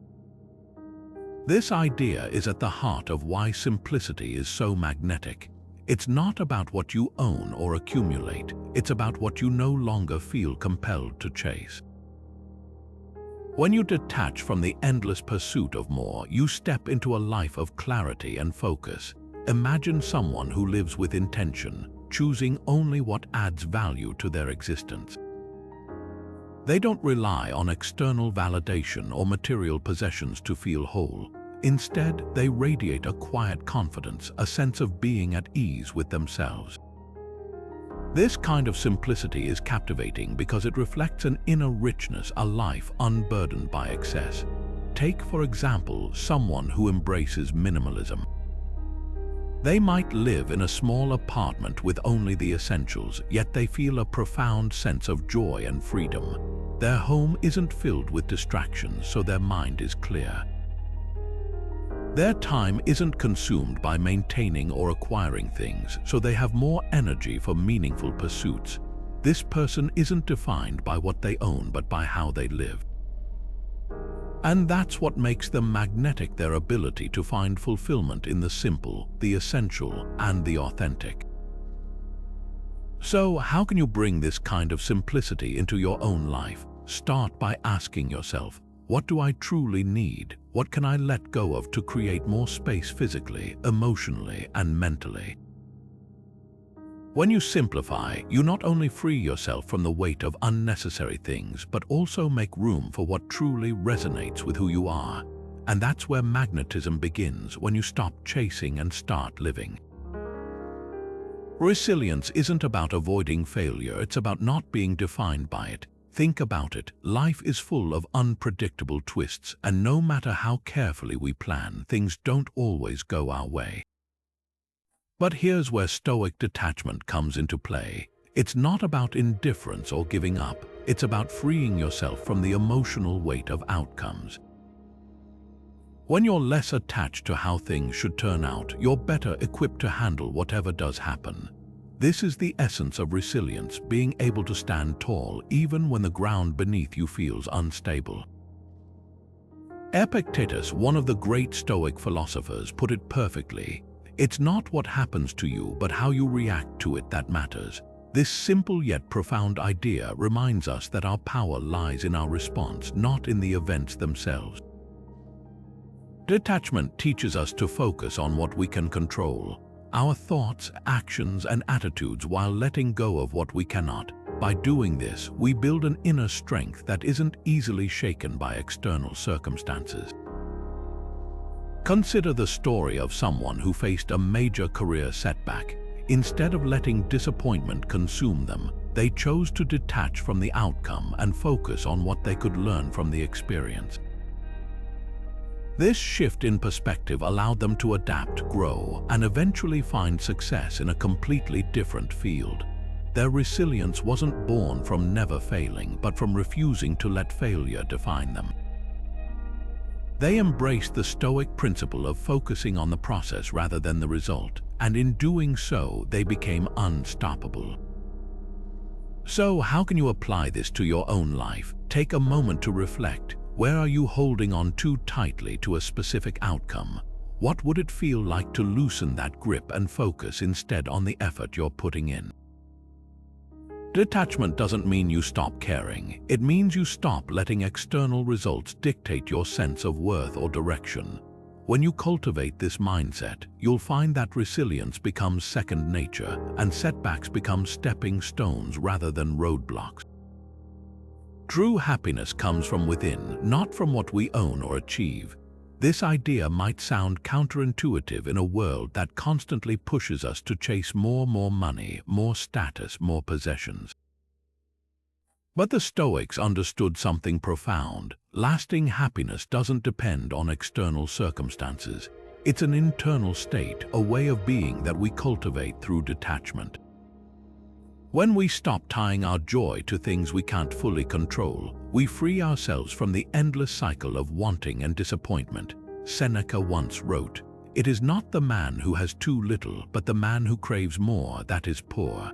Speaker 1: This idea is at the heart of why simplicity is so magnetic. It's not about what you own or accumulate, it's about what you no longer feel compelled to chase. When you detach from the endless pursuit of more, you step into a life of clarity and focus. Imagine someone who lives with intention, choosing only what adds value to their existence. They don't rely on external validation or material possessions to feel whole. Instead, they radiate a quiet confidence, a sense of being at ease with themselves. This kind of simplicity is captivating because it reflects an inner richness, a life unburdened by excess. Take, for example, someone who embraces minimalism. They might live in a small apartment with only the essentials, yet they feel a profound sense of joy and freedom. Their home isn't filled with distractions, so their mind is clear. Their time isn't consumed by maintaining or acquiring things, so they have more energy for meaningful pursuits. This person isn't defined by what they own, but by how they live. And that's what makes them magnetic, their ability to find fulfillment in the simple, the essential, and the authentic. So, how can you bring this kind of simplicity into your own life? Start by asking yourself, what do I truly need? What can I let go of to create more space physically, emotionally, and mentally? When you simplify, you not only free yourself from the weight of unnecessary things, but also make room for what truly resonates with who you are. And that's where magnetism begins, when you stop chasing and start living. Resilience isn't about avoiding failure, it's about not being defined by it. Think about it, life is full of unpredictable twists, and no matter how carefully we plan, things don't always go our way. But here's where Stoic detachment comes into play. It's not about indifference or giving up, it's about freeing yourself from the emotional weight of outcomes. When you're less attached to how things should turn out, you're better equipped to handle whatever does happen. This is the essence of resilience, being able to stand tall even when the ground beneath you feels unstable. Epictetus, one of the great Stoic philosophers, put it perfectly. It's not what happens to you, but how you react to it that matters. This simple yet profound idea reminds us that our power lies in our response, not in the events themselves. Detachment teaches us to focus on what we can control, our thoughts, actions, and attitudes, while letting go of what we cannot. By doing this, we build an inner strength that isn't easily shaken by external circumstances. Consider the story of someone who faced a major career setback. Instead of letting disappointment consume them, they chose to detach from the outcome and focus on what they could learn from the experience. This shift in perspective allowed them to adapt, grow, and eventually find success in a completely different field. Their resilience wasn't born from never failing, but from refusing to let failure define them. They embraced the Stoic principle of focusing on the process rather than the result, and in doing so, they became unstoppable. So, how can you apply this to your own life? Take a moment to reflect. Where are you holding on too tightly to a specific outcome? What would it feel like to loosen that grip and focus instead on the effort you're putting in? Detachment doesn't mean you stop caring. It means you stop letting external results dictate your sense of worth or direction. When you cultivate this mindset, you'll find that resilience becomes second nature and setbacks become stepping stones rather than roadblocks. True happiness comes from within, not from what we own or achieve. This idea might sound counterintuitive in a world that constantly pushes us to chase more money, more status, more possessions. But the Stoics understood something profound. Lasting happiness doesn't depend on external circumstances. It's an internal state, a way of being that we cultivate through detachment. When we stop tying our joy to things we can't fully control, we free ourselves from the endless cycle of wanting and disappointment. Seneca once wrote, "It is not the man who has too little, but the man who craves more that is poor."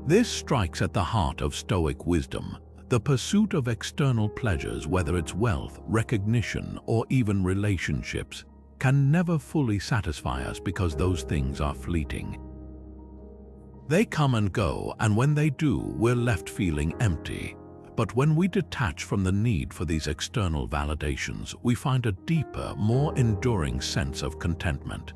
Speaker 1: This strikes at the heart of Stoic wisdom. The pursuit of external pleasures, whether it's wealth, recognition, or even relationships, can never fully satisfy us because those things are fleeting. They come and go, and when they do, we're left feeling empty. But when we detach from the need for these external validations, we find a deeper, more enduring sense of contentment.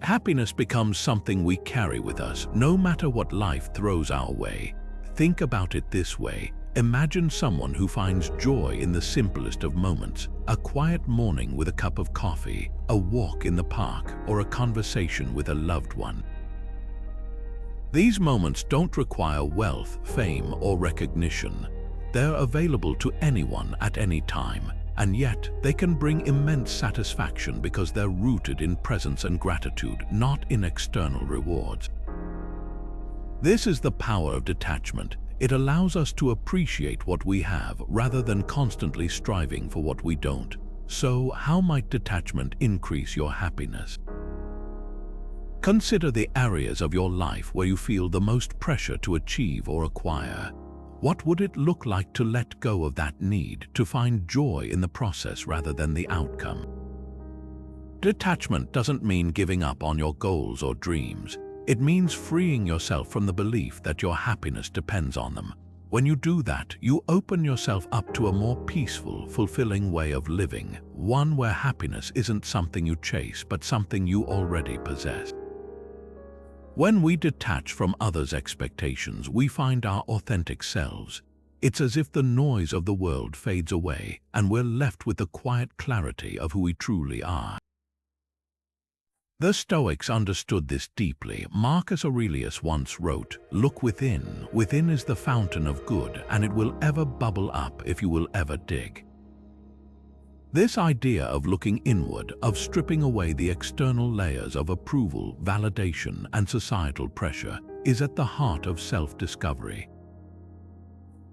Speaker 1: Happiness becomes something we carry with us, no matter what life throws our way. Think about it this way. Imagine someone who finds joy in the simplest of moments, a quiet morning with a cup of coffee, a walk in the park, or a conversation with a loved one. These moments don't require wealth, fame, or recognition. They're available to anyone at any time, and yet they can bring immense satisfaction because they're rooted in presence and gratitude, not in external rewards. This is the power of detachment. It allows us to appreciate what we have rather than constantly striving for what we don't. So, how might detachment increase your happiness? Consider the areas of your life where you feel the most pressure to achieve or acquire. What would it look like to let go of that need, to find joy in the process rather than the outcome? Detachment doesn't mean giving up on your goals or dreams. It means freeing yourself from the belief that your happiness depends on them. When you do that, you open yourself up to a more peaceful, fulfilling way of living, one where happiness isn't something you chase, but something you already possess. When we detach from others' expectations, we find our authentic selves. It's as if the noise of the world fades away, and we're left with the quiet clarity of who we truly are. The Stoics understood this deeply. Marcus Aurelius once wrote, "Look within. Within is the fountain of good, and it will ever bubble up if you will ever dig." This idea of looking inward, of stripping away the external layers of approval, validation, and societal pressure, is at the heart of self-discovery.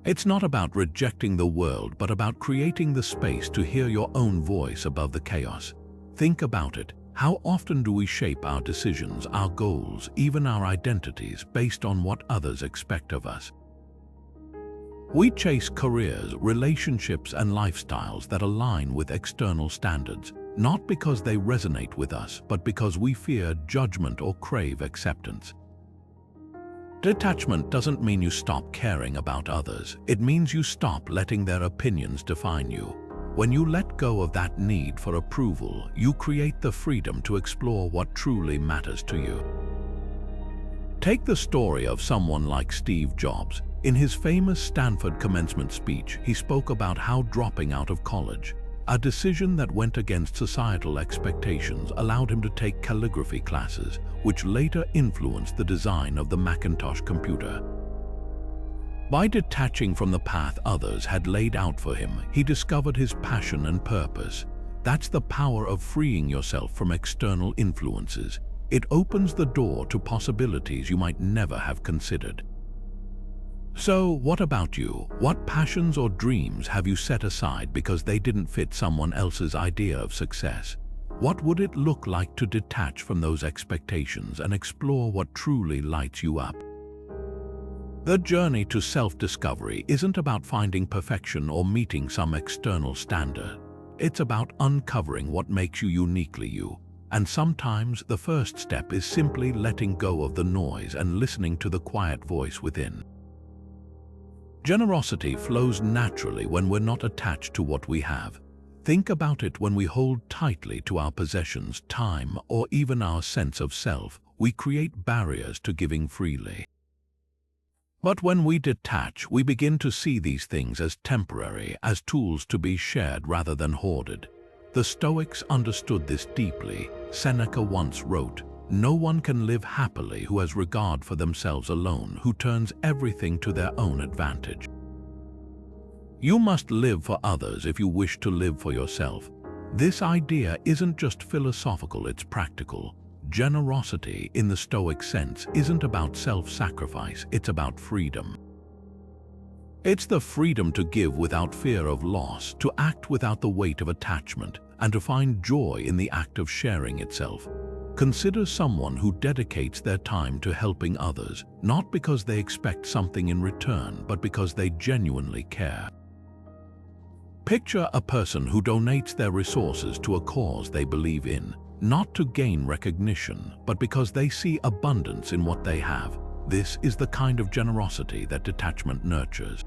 Speaker 1: It's not about rejecting the world, but about creating the space to hear your own voice above the chaos. Think about it. How often do we shape our decisions, our goals, even our identities based on what others expect of us? We chase careers, relationships, and lifestyles that align with external standards, not because they resonate with us, but because we fear judgment or crave acceptance. Detachment doesn't mean you stop caring about others. It means you stop letting their opinions define you. When you let go of that need for approval, you create the freedom to explore what truly matters to you. Take the story of someone like Steve Jobs. In his famous Stanford commencement speech, he spoke about how dropping out of college, a decision that went against societal expectations, allowed him to take calligraphy classes, which later influenced the design of the Macintosh computer. By detaching from the path others had laid out for him, he discovered his passion and purpose. That's the power of freeing yourself from external influences. It opens the door to possibilities you might never have considered. So, what about you? What passions or dreams have you set aside because they didn't fit someone else's idea of success? What would it look like to detach from those expectations and explore what truly lights you up? The journey to self-discovery isn't about finding perfection or meeting some external standard. It's about uncovering what makes you uniquely you. And sometimes the first step is simply letting go of the noise and listening to the quiet voice within. Generosity flows naturally when we're not attached to what we have. Think about it. When we hold tightly to our possessions, time, or even our sense of self, we create barriers to giving freely. But when we detach, we begin to see these things as temporary, as tools to be shared rather than hoarded. The Stoics understood this deeply. Seneca once wrote, "No one can live happily who has regard for themselves alone, who turns everything to their own advantage." You must live for others if you wish to live for yourself. This idea isn't just philosophical, it's practical. Generosity, in the Stoic sense, isn't about self-sacrifice, it's about freedom. It's the freedom to give without fear of loss, to act without the weight of attachment, and to find joy in the act of sharing itself. Consider someone who dedicates their time to helping others, not because they expect something in return, but because they genuinely care. Picture a person who donates their resources to a cause they believe in, not to gain recognition, but because they see abundance in what they have. This is the kind of generosity that detachment nurtures.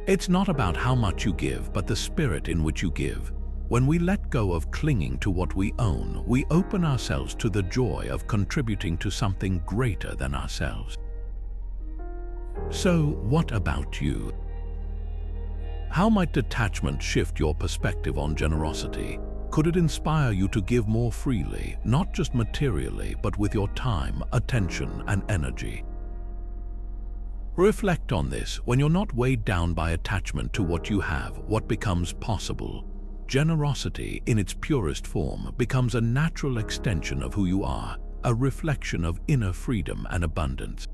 Speaker 1: It's not about how much you give, but the spirit in which you give. When we let go of clinging to what we own, we open ourselves to the joy of contributing to something greater than ourselves. So, what about you? How might detachment shift your perspective on generosity? Could it inspire you to give more freely, not just materially, but with your time, attention, and energy? Reflect on this. When you're not weighed down by attachment to what you have, what becomes possible? Generosity, in its purest form, becomes a natural extension of who you are, a reflection of inner freedom and abundance.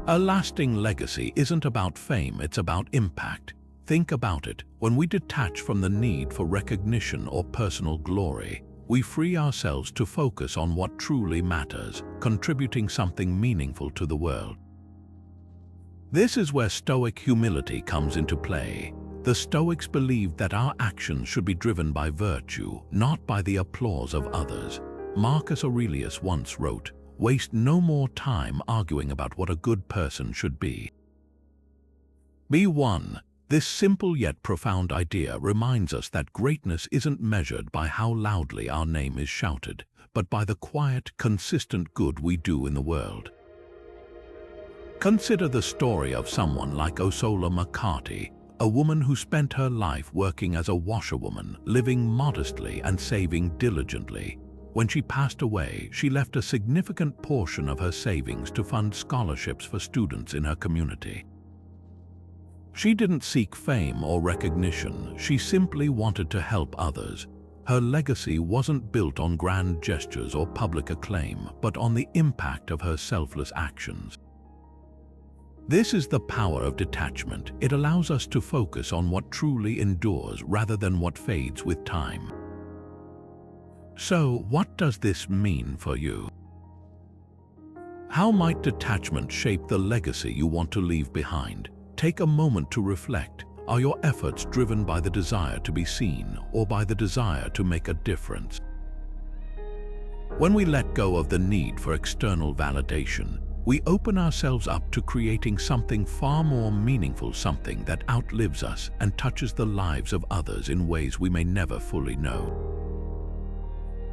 Speaker 1: A lasting legacy isn't about fame, it's about impact. Think about it. When we detach from the need for recognition or personal glory, we free ourselves to focus on what truly matters, contributing something meaningful to the world. This is where Stoic humility comes into play. The Stoics believed that our actions should be driven by virtue, not by the applause of others. Marcus Aurelius once wrote, "Waste no more time arguing about what a good person should be. Be one." This simple yet profound idea reminds us that greatness isn't measured by how loudly our name is shouted, but by the quiet, consistent good we do in the world. Consider the story of someone like Ursula McCarthy, a woman who spent her life working as a washerwoman, living modestly and saving diligently. When she passed away, she left a significant portion of her savings to fund scholarships for students in her community. She didn't seek fame or recognition, she simply wanted to help others. Her legacy wasn't built on grand gestures or public acclaim, but on the impact of her selfless actions. This is the power of detachment. It allows us to focus on what truly endures rather than what fades with time. So, what does this mean for you? How might detachment shape the legacy you want to leave behind? Take a moment to reflect. Are your efforts driven by the desire to be seen or by the desire to make a difference? When we let go of the need for external validation, we open ourselves up to creating something far more meaningful, something that outlives us and touches the lives of others in ways we may never fully know.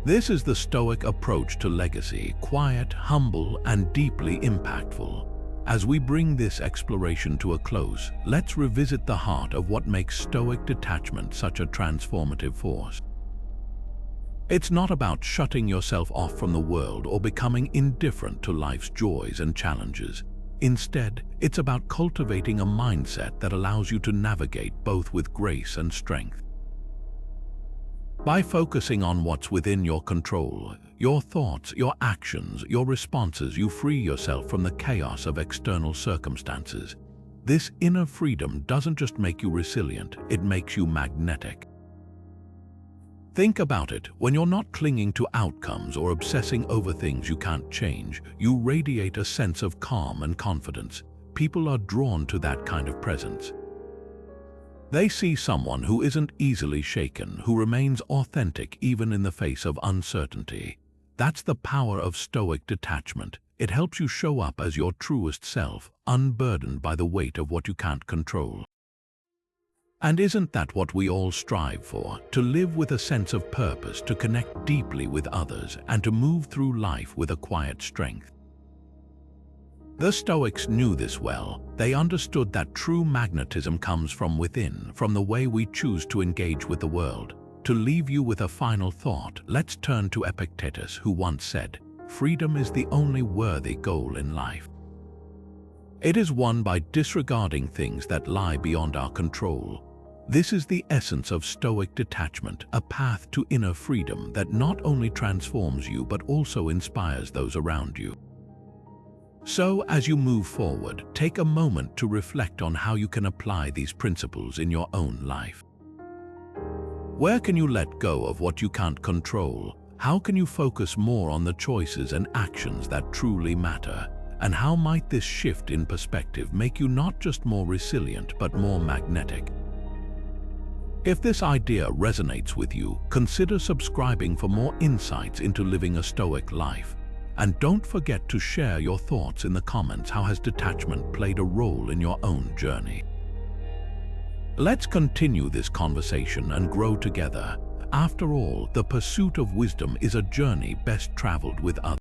Speaker 1: This is the Stoic approach to legacy, quiet, humble, and deeply impactful. As we bring this exploration to a close, let's revisit the heart of what makes Stoic detachment such a transformative force. It's not about shutting yourself off from the world or becoming indifferent to life's joys and challenges. Instead, it's about cultivating a mindset that allows you to navigate both with grace and strength. By focusing on what's within your control, your thoughts, your actions, your responses, you free yourself from the chaos of external circumstances. This inner freedom doesn't just make you resilient, it makes you magnetic. Think about it. When you're not clinging to outcomes or obsessing over things you can't change, you radiate a sense of calm and confidence. People are drawn to that kind of presence. They see someone who isn't easily shaken, who remains authentic even in the face of uncertainty. That's the power of Stoic detachment. It helps you show up as your truest self, unburdened by the weight of what you can't control. And isn't that what we all strive for? To live with a sense of purpose, to connect deeply with others, and to move through life with a quiet strength. The Stoics knew this well. They understood that true magnetism comes from within, from the way we choose to engage with the world. To leave you with a final thought, let's turn to Epictetus, who once said, "Freedom is the only worthy goal in life." It is won by disregarding things that lie beyond our control. This is the essence of Stoic detachment, a path to inner freedom that not only transforms you but also inspires those around you. So, as you move forward, take a moment to reflect on how you can apply these principles in your own life. Where can you let go of what you can't control? How can you focus more on the choices and actions that truly matter? And how might this shift in perspective make you not just more resilient but more magnetic? If this idea resonates with you, consider subscribing for more insights into living a Stoic life. And don't forget to share your thoughts in the comments. How has detachment played a role in your own journey? Let's continue this conversation and grow together. After all, the pursuit of wisdom is a journey best traveled with others.